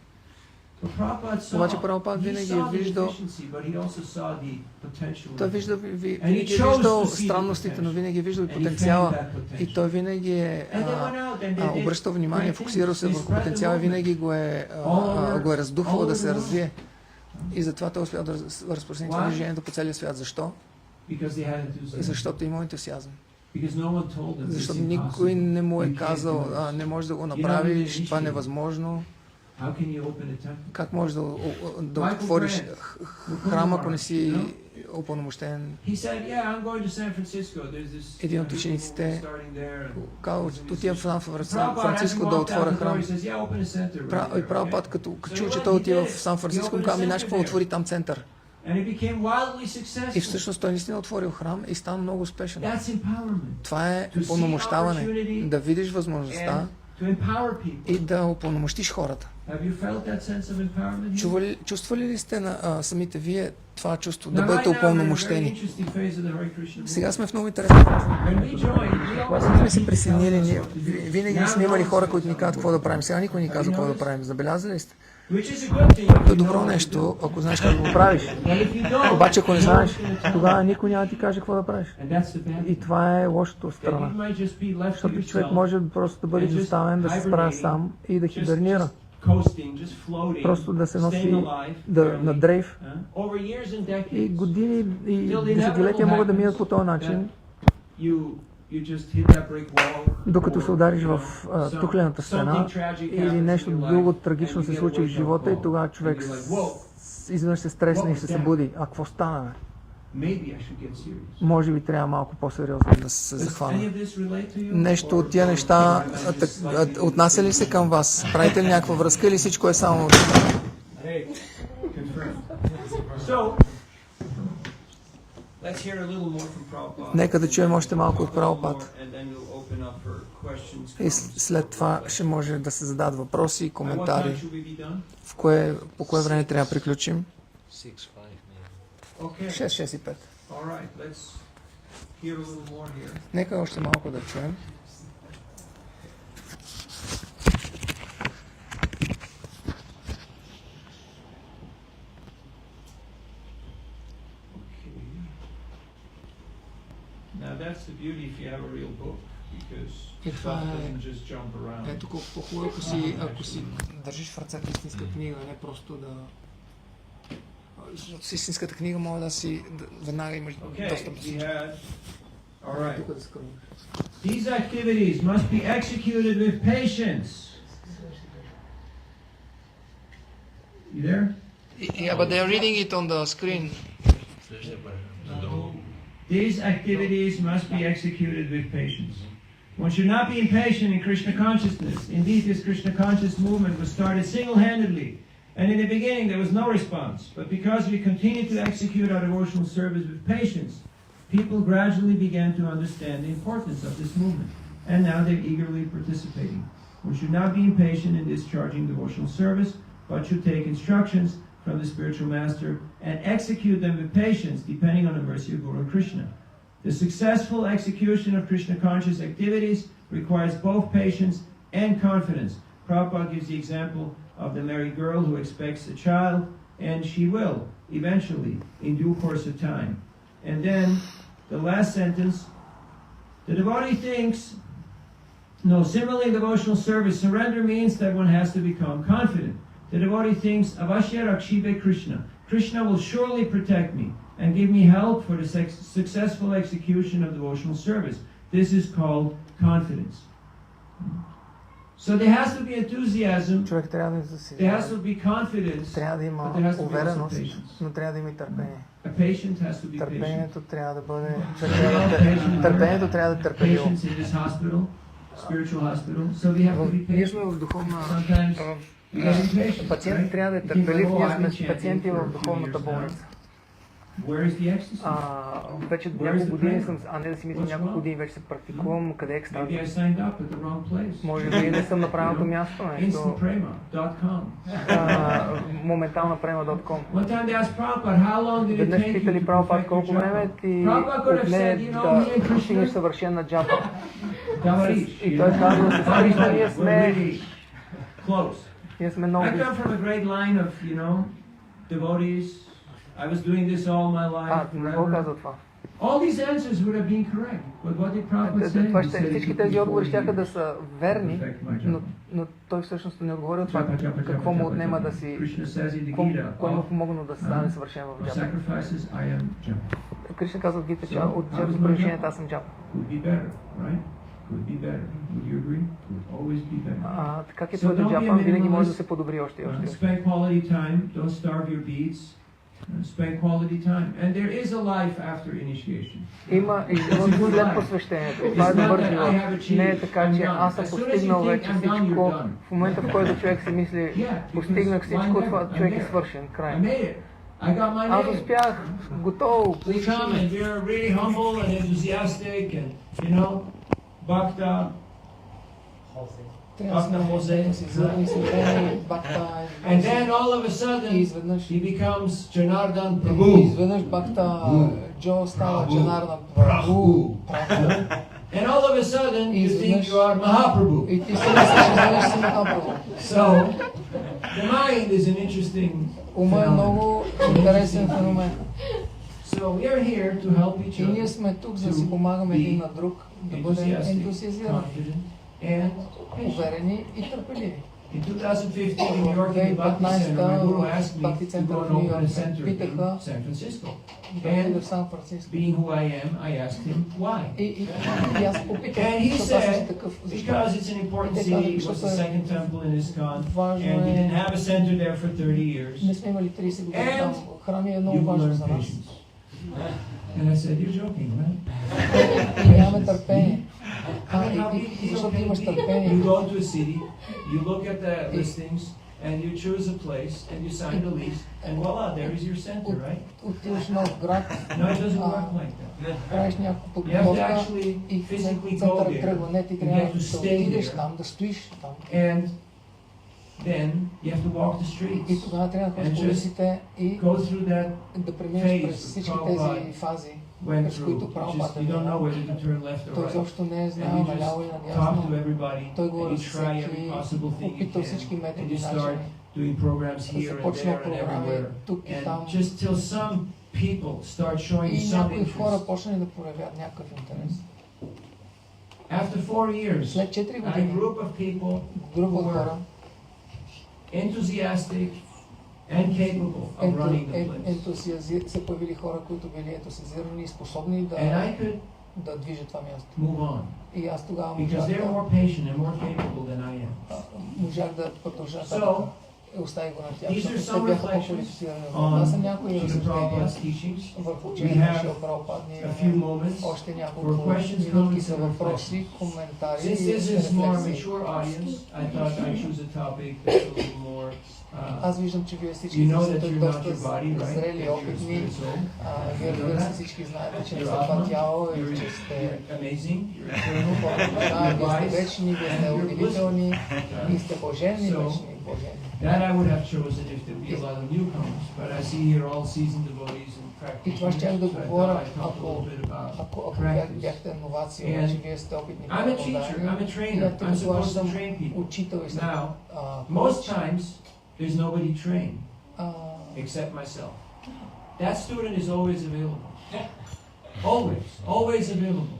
But Prabhupada saw- Обаче Прабхупад he винаги е saw the виждал, deficiency, but he also saw the potential. той in it. винаги е виждал странностите, но винаги е виждал и And he потенциала. found that potential. И той винаги е And they went out and they did обръщал внимание, great фокусирал things. се They върху spread the потенциала и movement. винаги го е раздухвал all да over се the world. развие. И затова той успял да разпространи това Why? движението по целия свят. Защо? Because they had enthusiasm. Защото има ентусиазъм. Because no one told them Защото it's никой impossible. не му е You can't казал, do this. не можеш да го You направиш, don't това е initiate. невъзможно. How can you open a temple? Как можеш да Michael отвориш Grant, храма, ако не you си know? упълномощен? He said, "Yeah, I'm going to San Francisco. There's this Един от people учениците starting there." казал, отива в Сан Prabhupada, Франциско as he да walked отворя out the door, храм. he says, "Yeah, open a center right И there, Прабхупад, okay?" като So чул, he че went, той he отива did. в Сан Франциско, He му каза, opened a знаеш какво, center отвори там център. And it became wildly И successful. всъщност той наистина отворил храм и стана много успешен. That's empowerment. Това е To see упълномощаване. opportunity Да видиш възможността And to empower people. и да упълномощиш хората. Have you felt that sense of empowerment here? Чувствали ли сте самите вие това чувство Now, да right бъдете now, we're in a very упълномощени? interesting phase of the Hare Krishna Сега movement. сме в много интересна фаза. When we joined, we always Когато had сме се people присъединили, telling us ние what to do. винаги Now сме имали no хора, one's които ни казват какво да правим. Сега никой ни казва какво да правим. Забелязали ли сте? Which is a good thing if you Което know добро what to нещо, do. ако знаеш как да го правиш. But if you don't, Обаче ако не no знаеш, one's gonna tell тогава you. никой няма да ти каже какво да правиш. And that's the bad И thing. това е лошото That страна. you might just be left to Защото човек yourself, може просто да бъде and just изоставен, да се справя сам и да just хибернира. coasting, just floating, Просто да се носи, staying alive, на barely. дрейф. Over years and И decades, години и десетилетия могат да минат по този начин, you just hit that brick wall, докато or, се удариш you в know, тухлената стена something tragic или happens нещо in your друго life, трагично and се you get случи в a живота и wake-up тогава call, човек and you're like, "Whoa, изведнъж се стресне и What се was that? събуди. А какво стана, бе? maybe I should get serious." Може би трябва малко по-сериозно да се Does any захвана. of this relate to you? Нещо Or- от тия неща отнася ли се към вас? Правите ли някаква връзка или всичко е само... Hey, confirm. So, let's hear a little more from Prabhupada. Нека да чуем още малко от Прабхупад. And then we'll open up for questions. И след това ще може да се зададат въпроси и At what time коментари. should we be done? По кое време трябва да приключим? 6-5 maybe. Okay. 6 и 5. All right. Let's hear a little more here. Нека още малко да чуем. that's the beauty if you have a real book, because И това stuff е, doesn't just jump around. ето колко по-хубаво, ако си държиш в ръцете истинска книга, не просто да... Защото с истинската книга може да си веднага имаш достъп до всичко. All right. These activities must be executed with patience. You there? Yeah, but they are reading it on the screen. These activities must be executed with patience. One should not be impatient in Krishna consciousness. Indeed, this Krishna conscious movement was started single-handedly, and in the beginning there was no response. But because we continued to execute our devotional service with patience, people gradually began to understand the importance of this movement, and now they're eagerly participating. One should not be impatient in discharging devotional service, but should take instructions from the spiritual master and execute them with patience, depending on the mercy of Guru Krishna. The successful execution of Krishna conscious activities requires both patience and confidence. Prabhupada gives the example of the married girl who expects a child, and she will, eventually, in due course of time. And then, the last sentence, the devotee thinks, similarly in devotional service, surrender means that one has to become confident. The devotee thinks, Avashya Rakshibe Krishna. Krishna will surely protect me and give me help for the successful execution of devotional service. This is called confidence. So there has to be enthusiasm, Човек трябва да се there has to be confidence, трябва да but има there has to be also увереност, patience. но трябва да има и търпение. A patient has to be patient. Търпението трябва да бъде... Patient. Търпението трябва да е търпеливо. Patients in this hospital, spiritual hospital, so we have to be Ние patient. сме в духовна... Sometimes we have to be patient, Пациент right? трябва да е You think, търпелив, "Oh, ние I've been сме chanting пациенти for в a few духовната years болница. now. Where is the ecstasy? Вече няколко години съм, а не да си мисля, няколко години вече се практикувам, къде е екстаза. Maybe I signed up at the wrong place. Може би не съм на правилното място, нещо... Instantprema.com. Моменталнапрема.com. One time they asked Prabhupada, how long did it Веднъж take you питали to Прабхупад perfect your колко време japa? ти Prabhupada could have отне said, me and да постигнеш Krishna, съвършена джапа. Davarish. И той казва, с Кришна ние We're сме... really close. Ние сме много I близки. come from a great line of, devotees. I was doing this all my life, Не го forever. казва това. All these answers would have been correct. But what did Prabhupada say? Това He ще, said, всички "It тези took me отговори 40 ще да years са to верни, perfect my japa." но той всъщност не отговори от това Japa, japa, какво japa, му japa, отнема japa. да си... Krishna says in the Кое Gita, му помогна да стане съвършен в of джапа. sacrifices, I am japa. Кришна казва в Гита, че от жертвоприношенията аз съм джапа. Could be better, right? Could be better. Would you agree? Could always be better. Така че твоето джапа винаги може да се подобри още и още. Spend quality time. Don't starve your beads. Spend quality time. And there is a life after initiation. Има и живот след посвещението. Това е добър живот. Не е така, че аз съм постигнал вече всичко. В момента, в който човек си мисли, постигнах всичко, това човек е свършен. Край. Аз успях, готово. We come and we're really humble and enthusiastic and, bhakta. And then all of a sudden, he becomes Janardan Prabhu. Изведнъж бхакта Джо става Джанардан Прабху. And all of a sudden, you think you are Mahaprabhu. И ти си мислиш, че знаеш си Махапрабху. So, the mind is an interesting Ума е phenomenon. много интересен феномен. So we are here to help each И ние other сме тук, за да си помагаме един на друг, да бъдем enthusiastic, ентусиазирани, confident, and patient. уверени и търпеливи. In 2015 in New York, in the Bhakti Center, my guru asked me Bhakti to Center go в and Ню open a Йорк center in питаха San Francisco. да отида And в Сан Франциско. being who I am, I asked him why. И аз попитах, And he защото аз съм said, такъв. Защо? because it's an important city, it was the second temple in ISKCON, Важно and we е. didn't have a center there for 30 years. Не сме имали 30 години там. Храни е много You will важно learn за нас. patience. And I said, you're joking, right? И нямаме търпение. И защото имаш търпение. You go to a city, you look at the listings, and you choose a place, and you sign the lease, and voila, there is your center, right? Отиваш в нов град, No, it doesn't work like that. правиш някаква You have to подготовка actually и physically go центъра there. тръгва. Не, ти You трябва have to да stay отидеш there. там, да стоиш там. And then you have to walk the И streets, тогава трябва да ходиш по And just улиците и go through that да преминеш през phase всички Prabhupada тези фази, went през through, които which is Прабхупада you don't know мина. whether to turn left or Той right. изобщо не е знаел And you наляво и just talk надясно. to everybody, Той and говори you с try every всеки, possible thing you опитал всички can, and методи you и start начини. doing programs Да here and започнал there and програми everywhere. тук и And там. just till some people start showing И some някои хора interest. почнали да проявяват някакъв интерес. After 4 years, След 4 a години group of people група who от were хора enthusiastic and capable of running the place. се появили хора, които били ентусиазирани и способни And I could да движат това място. move on И аз тогава because they're more patient and more capable than I am. можах да продължа So, така. Оставих го на тях, these are защото some те бяха reflections по-квалифицирани. Това са on някои Srila разсъждения Prabhupada's teachings. върху We учението на have Шрила Прабхупад. Ние a few имаме moments още for няколко questions, минутки comments, за and въпроси, reflections. коментари Since и this is more рефлексии. mature audience, I thought I'd choose a topic that's a little more. Аз виждам, че вие всички You know that сте you're not доста your body, right? зрели и That you're опитни. spirit soul. Вие, разбира се, всички знаете, че не You're сте това Atma. тяло и You're, че сте you're amazing. You're силно eternal. хора. Вие сте вечни, вие сте And you're удивителни и сте блаженни, So, вечни и блаженни. That I would have chosen if there be a lot of newcomers, but I see here all seasoned devotees and И това щях да practitioners, so I говоря, thought I'd talk a little bit about ако practice. бяхте новаци, And обаче вие сте опитни I'm a teacher, I'm a trainer, I'm supposed to train people. учител и съм Now, коуч. most times, there's nobody trained А, except myself. That student is always available. Always available.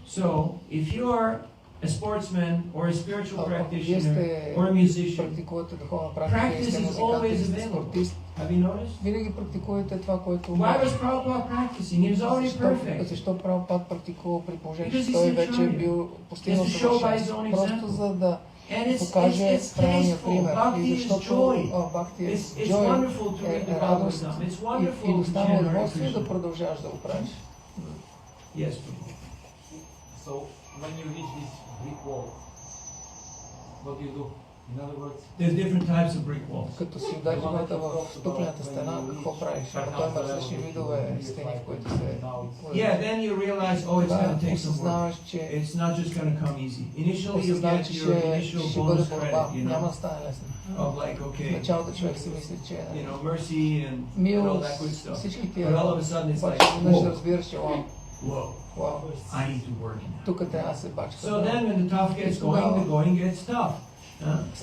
So, if you are a sportsman or a spiritual Ако вие practitioner сте or a musician, практикувате духовна практика и practice сте is музикант always и сте available. спортист, Have you noticed? винаги практикувате това, което Why was Prabhupada practicing? He was already perfect. Защо Прабхупад практикува при положение, че Because той he's вече е enjoying. бил постигнал Just to show by his съвършенство? own Просто example. за да And покаже it's правилния tasteful. пример. Bhakti И is защото joy. бхакти е It's joy, wonderful to read the радост Bhagavatam. It's и wonderful to достава chant Hare удоволствие да Krishna. продължаваш да го правиш. Yes, Prabhu. So when you reach this brick wall, what do you do? In other words, There's different types of brick walls. Като си удари живота в стъклената стена, какво правиш? Той има различни видове стени, в които се... Yeah, then you realize, oh, it's going to take some work. осъзнаваш, че It's not just going to come easy. Initially, you осъзнаваш, get че your ще initial бъде bonus борба. credit, Няма да стане лесно. of like, В okay, началото човек си мисли, че mercy and all милост, that good stuff. всички тия. But all of a sudden, it's Обаче like, веднъж да whoa, разбираш, че whoa, вау, I need to work now. тук трябва да се бачка. So then when the tough gets going, the going gets tough.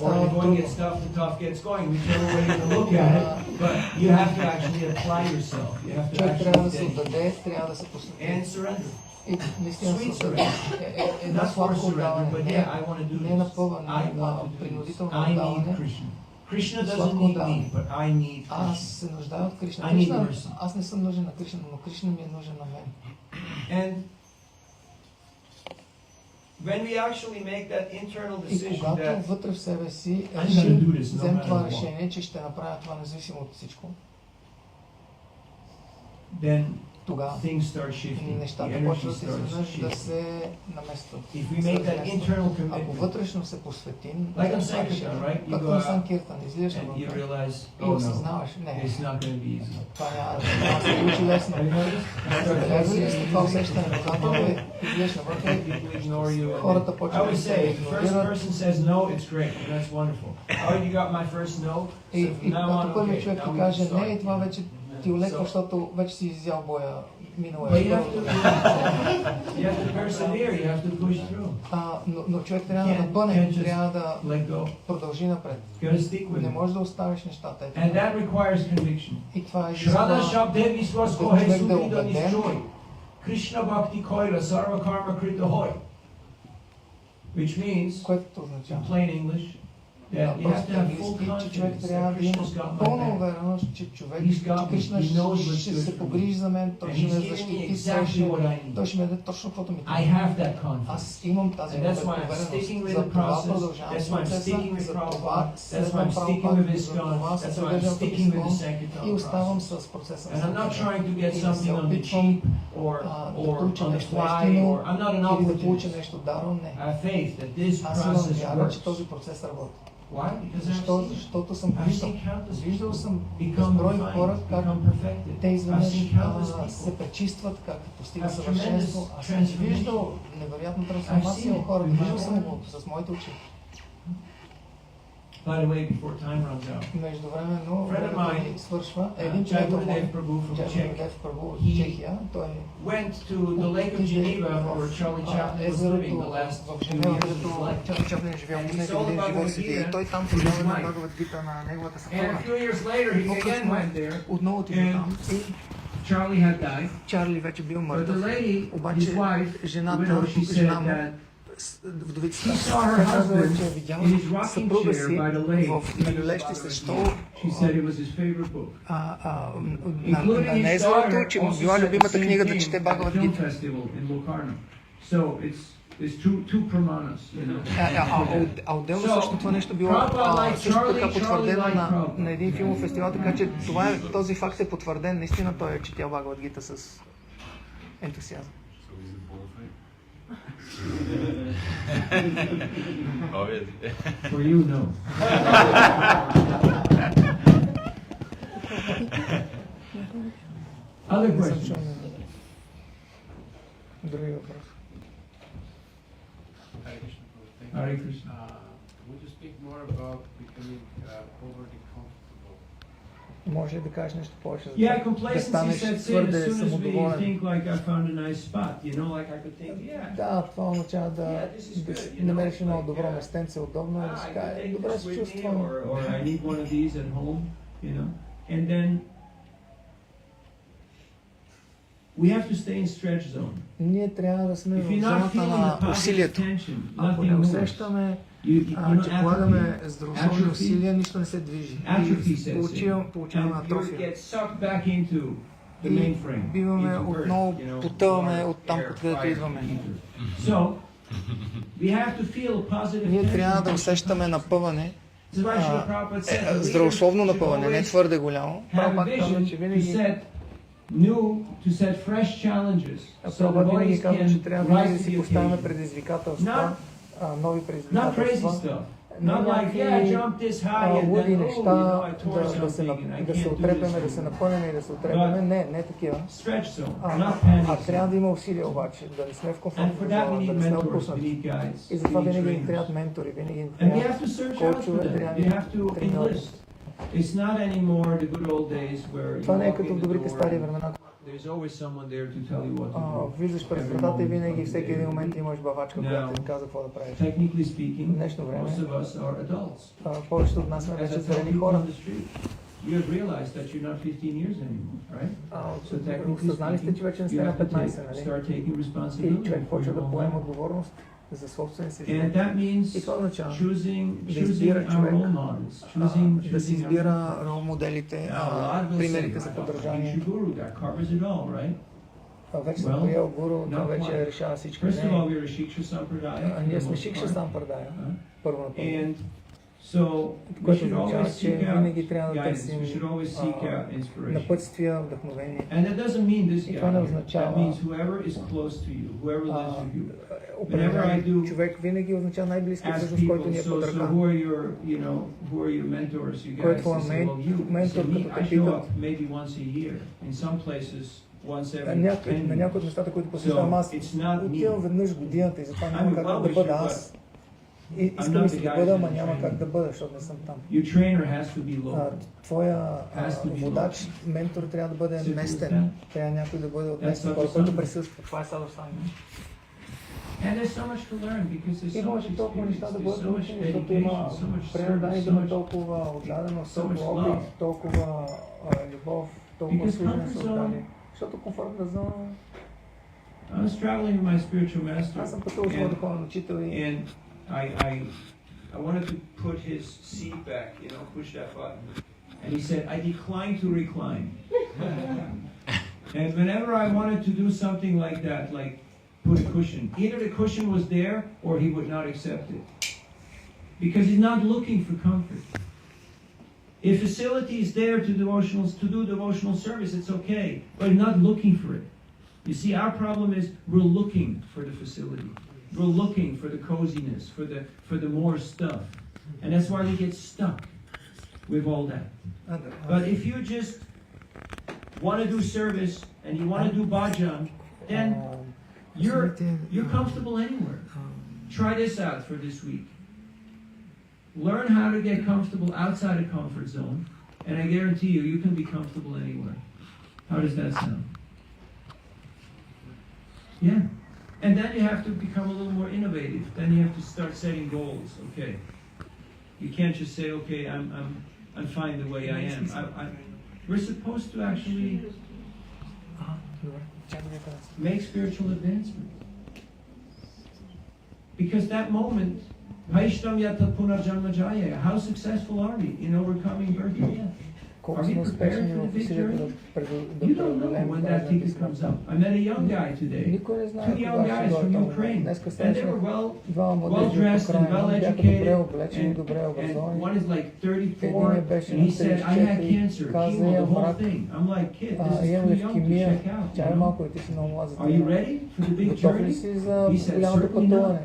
Or the going gets tough, the tough gets going. Whichever way you look at it, but you have to actually apply yourself. You have to Човек трябва да се actually отдаде, трябва да се посвети. and surrender. И наистина Sweet се surrender. една Not for сладко surrender, отдаване. but yeah, I want to do Не this. напъване, I а want to do this. принудително I need отдаване. Krishna. Krishna doesn't Сладко need отдаване. me, but I need Аз Krishna. се нуждая от Кришна. I need Кришна, mercy. аз не съм нужен на Кришна, но Кришна ми е нужен на мен. And when we actually make that internal И decision когато that вътре в себе си I'm gonna do this no взем matter това what, решение, че ще направя това независимо от всичко, then тогава things start shifting. The нещата energy почват starts изведнъж да shifting. се наместват. If we make that internal Ако commitment, вътрешно се посветим, Like on това Sankirtan, решение, right? You както go на out Санкиртан, излизаш and you навън realize, и oh no, осъзнаваш, не, it's not going to be easy. това няма да се случи лесно. Have you noticed? Забелязали ли сте това усещане, когато излизаш навън People ignore you. And хората I почват would да се say, if the first игнорират person says no, it's great, and that's wonderful. Oh, you got my first no? So и from now когато on, първият okay, човек now ти we каже can не, и start. това вече ти улеква, So- защото вече си изял боя, минало But е. you have to persevere, you have to push through. Но човек трябва да Can't напъне, just трябва да let go. продължи напред. You gotta stick with Не it. можеш да оставиш нещата. Ето. And that requires conviction. И това е Shraddha изисква Shabde Viswas да Kohe човек да е Sukhi убеден, Joy. Krishna Bhakti Koila Sarva Karma Krita Hoy. Which means, което in означава. plain English, that you have to have full Английски, че човек confidence трябва that да има Krishna's got my пълна back. увереност, че човек, He's got че me. Кришна He knows what's ще good се for погрижи за мен, And той ще he's ме giving me защити, exactly what I need. той ще ми даде точно каквото ми I трябва. have that confidence. Аз имам тази And that's why I'm sticking увереност. with За the това process. продължавам That's why I'm процеса, sticking with за това Prabhupada. That's why следвам I'm sticking Прабхупад, with за това ISKCON. се That's why I'm придържам към sticking with the ИСКОН Sankirtan и оставам process. с процеса And I'm not на trying to get И не something се on the опитвам cheap or да получа on the нещо fly ефтино or I'm not an или да получа opportunist. нещо даром, не. I have faith that this Аз имам process вяра, че works. този процес работи. Why? Because I've Защото съм I've виждал. seen countless Виждал people съм become безброй refined, хора как become perfected. те I've изведнъж seen countless се people. пречистват, как постигат Have съвършенство. tremendous Аз съм transformation. виждал невероятна трансформация I've seen в it хората. with my Виждал съм own го с моите очи. By the way, before time runs out, Междувременно, Friend of времето mine, ни свършва. Един приятел Jai мой, Gurudev Prabhu from Джай Czech, Гурудев Прабу от He Чехия, той went to the Lake of Geneva where Charlie Chaplin was living the last в 2 Женева, years of където his life. Чарли Чаплин е живял And he последните saw the години в живота си Bhagavad и той там Gita продава to на his wife. Бхагавад Гита на неговата And a съпруга. few years later, he again went there, Отново отиде and там и Charlie had died, Чарли вече бил but the мъртъв. lady, Обаче his wife, жената, widow, she said жена му, that вдовицата, she saw her тя казала, husband че е видяла in his rocking съпруга chair си by the lake. в лежащи се стол She said it was his favorite book. на езерото, че му била любимата книга да чете Бхагавад Гита. So it's two pramanas, you know. Отделно също това нещо било също така потвърдено на един филмов фестивал, така че този факт е потвърден. Наистина той е четял Бхагавад Гита с ентусиазъм. For you, no. Other questions? Други въпрос. Hare Krishna. Would you speak more about becoming overly comfortable? Може ли да кажеш нещо повече за Yeah, това? Да complacency станеш sets in as твърде soon as we самодоволен. think like I found a nice spot, you know, like I could think, yeah. Да, това означава да намериш едно добро местенце, удобно и да си I could кажеш, take добре this се with me, чувствам. or I need one of these at home, you know. And then we have to stay in stretch zone. Ние трябва да сме If в you're not зоната feeling the на positive усилието. tension, Ако nothing не moves. усещаме, You че know, полагаме здравословни atrophy, усилия, нищо не се движи. atrophy И sets in. получаваме And you атрофия. get sucked back into the И mainframe. биваме into Earth, отново you know, потъваме water, от там, air, откъдето fire, идваме. ether. So, we have to feel a positive Ние трябва да tension. усещаме напъване, This is why Srila Prabhupada said the leader здравословно should напъване, не always твърде голямо. have a Прабхупад казва, че vision to винаги set new, to set fresh challenges. So the Прабхупад винаги boys казва, че can трябва винаги да rise to си the поставяме occasion. предизвикателства, нови Not crazy предизвикателства. stuff. Не Not like, yeah, I някакви jumped this high and луди then, oh, неща, you know, I tore да се something and I can't do отрепеме, да this. се напънеме и да се отрепеме. Не такива. Stretch zone, А not panic трябва zone. да има усилия обаче, да не сме в And for комфортна that we зона, да need не сме mentors, we отпуснати. need guides, И затова we need винаги ни trainers. трябват ментори, винаги ни And we трябват have to search out for коучове, them. трябва We ни have to треньори. enlist. It's not anymore the good old days where you Това не е walk като in в the добрите door стари and времена. there's always someone there to tell you what to do. Влизаш през вратата и винаги всеки един момент имаш бавачка, която ти казва какво да правиш. Technically speaking, Днешно време, most of us are adults. повечето от нас сме As вече I tell зрели people хора. on the street, you have realized that you're not 15 years anymore, right? So technically Осъзнали сте, че вече не speaking, сте you на have to 15, нали? start taking И responsibility човек for почва your да own поема life. отговорност за собствения си And живот. that И means това означава choosing избира our човек, role models, да си choosing our избира рол моделите, примерите за подражание. Guru, that covers it all, right? Вече съм приел гуру, това not вече quite. решава всички. First of all, Не, we're a Shiksha Sampradaya. ние for the сме most Шикша part. Сампрадая, първо на първо. And so we Което should always означава, че seek out винаги трябва да guidance. търсим We should always seek out inspiration. напътствия, вдъхновение. And that doesn't mean this И guy. това не That означава means whoever is close to you, whoever lives with you. Определен човек винаги означава най-близкият Ask всъщност, който people, ни е под so ръка. who are your, you know, who are your mentors? You Кой е guys твоя say, well, you. ментор, So me, като I те show питат? up maybe once a year. In some places, once every На 10 някои от years. местата, които посещавам аз, So it's not me. отивам веднъж в годината и затова няма I'm как well да wisher, бъда but аз. И искам и си да бъда, ама няма как да бъда, защото не съм там. Your trainer has to be local. Твоя Has to be водач, ментор трябва да бъде Simple as местен. that. Трябва някой да бъде от That's местен what хора, the който sun- присъства. Това е Садосами. And there's so much to learn because there's И so much може толкова experience, неща да there's бъдат so much научени, защото има dedication, so much предан service, да so има much. толкова отдаденост, so much толкова опит, love. толкова любов, толкова Because служене comfort с zone- отдание. Защото комфортна зона... I was traveling with my spiritual master, Аз съм пътувал с моят and, духовен учител и and I wanted to put his seat back, you know, push that button. And he said, I decline to recline. And whenever I wanted to do something like that, like put a cushion, either the cushion was there or he would not accept it. Because he's not looking for comfort. If facility is there to do devotional service, it's okay, but he's not looking for it. You see, our problem is we're looking for the facility. We're looking for the coziness, for the more stuff. And that's why we get stuck with all that. But if you just want to do service and you want to do bhajan, then you're comfortable anywhere. Try this out for this week. Learn how to get comfortable outside a comfort zone, and I guarantee you, you can be comfortable anywhere. How does that sound? Yeah. And then you have to become a little more innovative. Then you have to start setting goals. Okay. You can't just say, okay, I'm fine the way I am. We're supposed to actually Make spiritual advancement. Because that moment, how successful are we in overcoming birth and death? Are we prepared for the big journey? You don't know when that ticket comes up. I met a young guy today, 2 young guys from Ukraine, and they were well dressed and well educated, and one is like 34, and he said, I had cancer, chemo, the whole thing. I'm like, kid, this is too young to check out. You know? Are you ready for the big journey? He said, certainly not.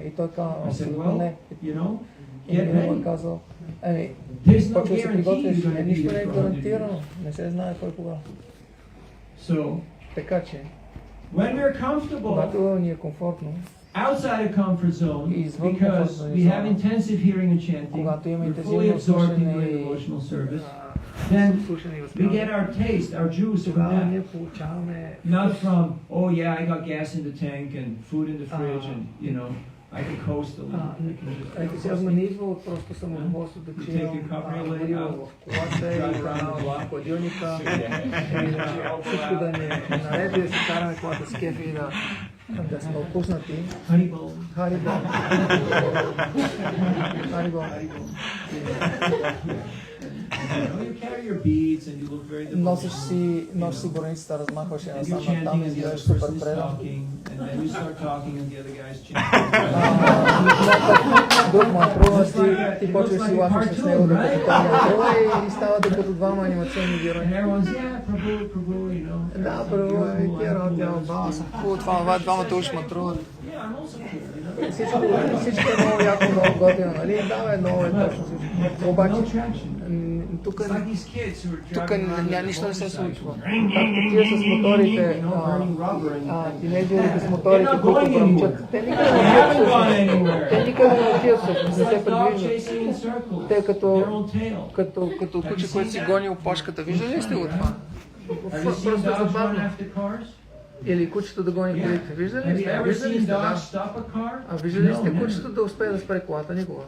I said, well, you know, get ready. There's no guarantee you're going to be there for 100 years. So, when we're comfortable outside of comfort zone, because we have intensive hearing and chanting, we're fully absorbed in doing devotional service, then we get our taste, our juice from that. Not from, oh yeah, I got gas in the tank and food in the fridge and, you know, I can coast a little. Ентусиазма не идва от просто самодоволството, че имам гориво в колата и в хладилника и всичко да ни наред и да си караме колата с кефи и да сме отпуснати. Харибол. Носиш си броницата, размахваш я насам там и изглеждаш супер предан. Друг мантрува ти почваш си лафиш с него докато той мантрува и ставате като двама анимационни герои. Да, Прабу, Кера, тя баба са. Това двамата уж мантруват. Всичко е много яко, много готино, нали? Да, много е точно всичко. Обаче, тук нищо не се случва. Както тия с моторите, тинейджерите с моторите, които пръмчат, те никъде не отиват всъщност, не се предвиждат. Те като куче, което си гони опашката, виждали ли сте го това? Просто забавно. Или кучето да гони колите. Виждали ли сте? Виждали ли сте кучето да успее да спре колата? Никога.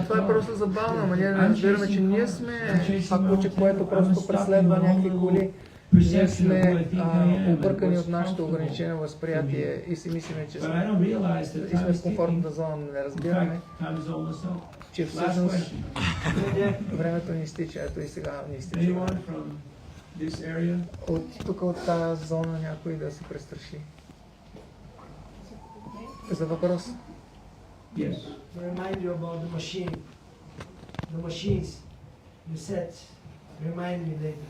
Това е просто забавно, ама ние не разбираме, че ние сме това куче, което просто преследва някакви коли. Ние сме объркани от нашето ограничено възприятие и си мислиме, че сме в комфортната зона, но не разбираме, че всъщност времето ни изтича. Ето и сега ни изтича. Тук от тази зона някой да се престраши. За въпрос. Yes. Remind you about the machine. The machines you set. Remind me later.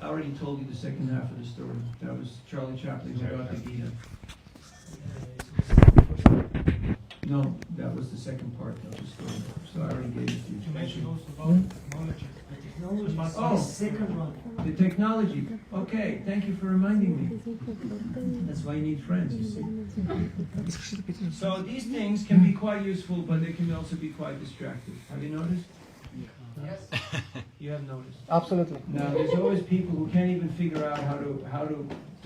I already told you the second half of the story. That was Charlie Chaplin who got the Gita. No, that was the second part of the story. So I already gave it to you. You mentioned also about technology. The technology. Oh, the second one. The technology. Okay, thank you for reminding me. That's why you need friends, you see. So these things can be quite useful, but they can also be quite distracting. Have you noticed? Yes. You have noticed. Absolutely. Now, there's always people who can't even figure out how to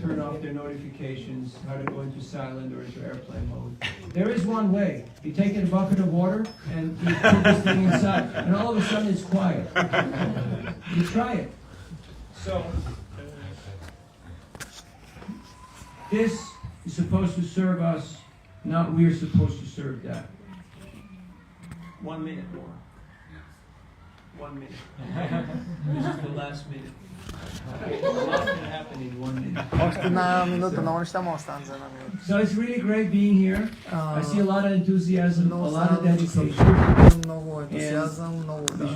turn off their notifications, how to go into silent or into airplane mode. There is one way. You take in a bucket of water and you put this thing inside, and all of a sudden it's quiet. You try it. So, this is supposed to serve us, not we're supposed to serve that. 1 minute more. 1 minute. This is the last minute. A lot can happen in 1 minute. Още една минута, много неща могат да станат за една минута. So it's really great being here. I see a lot of enthusiasm, a lot of dedication. Много ентусиазъм, много да.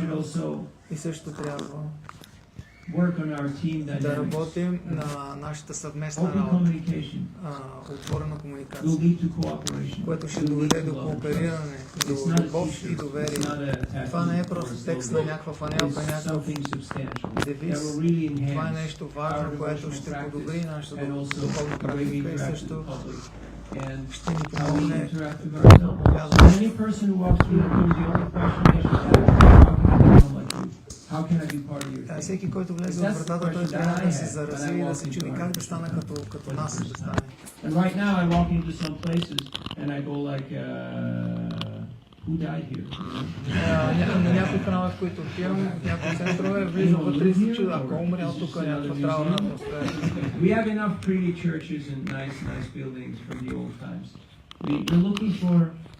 И също трябва work on our team да работим на нашата съвместна работа. Отворена комуникация, което ще доведе до коопериране, до любов и доверие. Това не е просто текст на някаква фанелка, някакъв девиз. Това е нещо важно, което ще подобри нашата духовна практика и също ще ни помогне да повярваме. Всеки, който влезе в вратата, той трябва да се зарази и да се чуди как да стане като нас да стане. And right now I walk into some places and I go like, who who died here? На някои храмове, в които отивам, в някои центрове, влизам вътре и се чудя, ако умрял тук някаква траурна атмосфера. We have enough pretty churches and nice buildings from the old times. We're looking for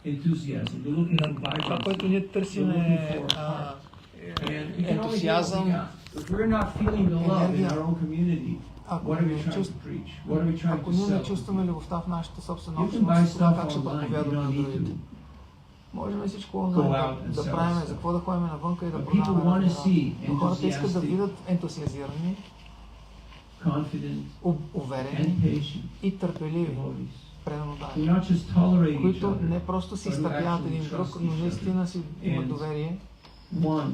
enthusiasm. We're looking for Това, vibrancy. което ние търсим е ентусиазъм, If we're not feeling the love in our own community, what are we trying to preach? What are we trying ако to ние не sell? чувстваме любовта в нашата собствена You can buy общност, stuff как ще online. You проповядваме на don't need другите? to. Можем всичко Go онлайн out and да sell правим, stuff. за какво да ходим навънка и да But people want продаваме. to see Но хората искат да enthusiastic, видят ентусиазирани, confident, уверени and patient и търпеливи devotees. преданодани, Who not just tolerate each които other, не просто си изтърпяват един друг, но наистина си имат доверие want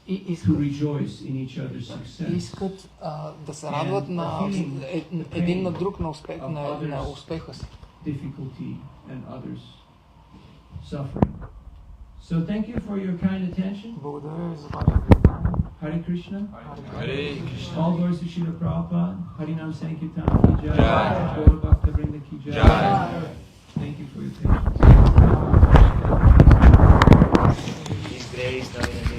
и to искат, rejoice in each other's success. искат да се радват на един на друг на успеха си. Difficulty and others' suffering. So thank you for your kind attention. Благодаря ви за вашето Hare Krishna. Hare Krishna. All glories to Srila Prabhupada. Harinam Sankirtan ki jai. Gaur Bhakta Vrinda ki jai. Thank you for your patience. His grace, Navina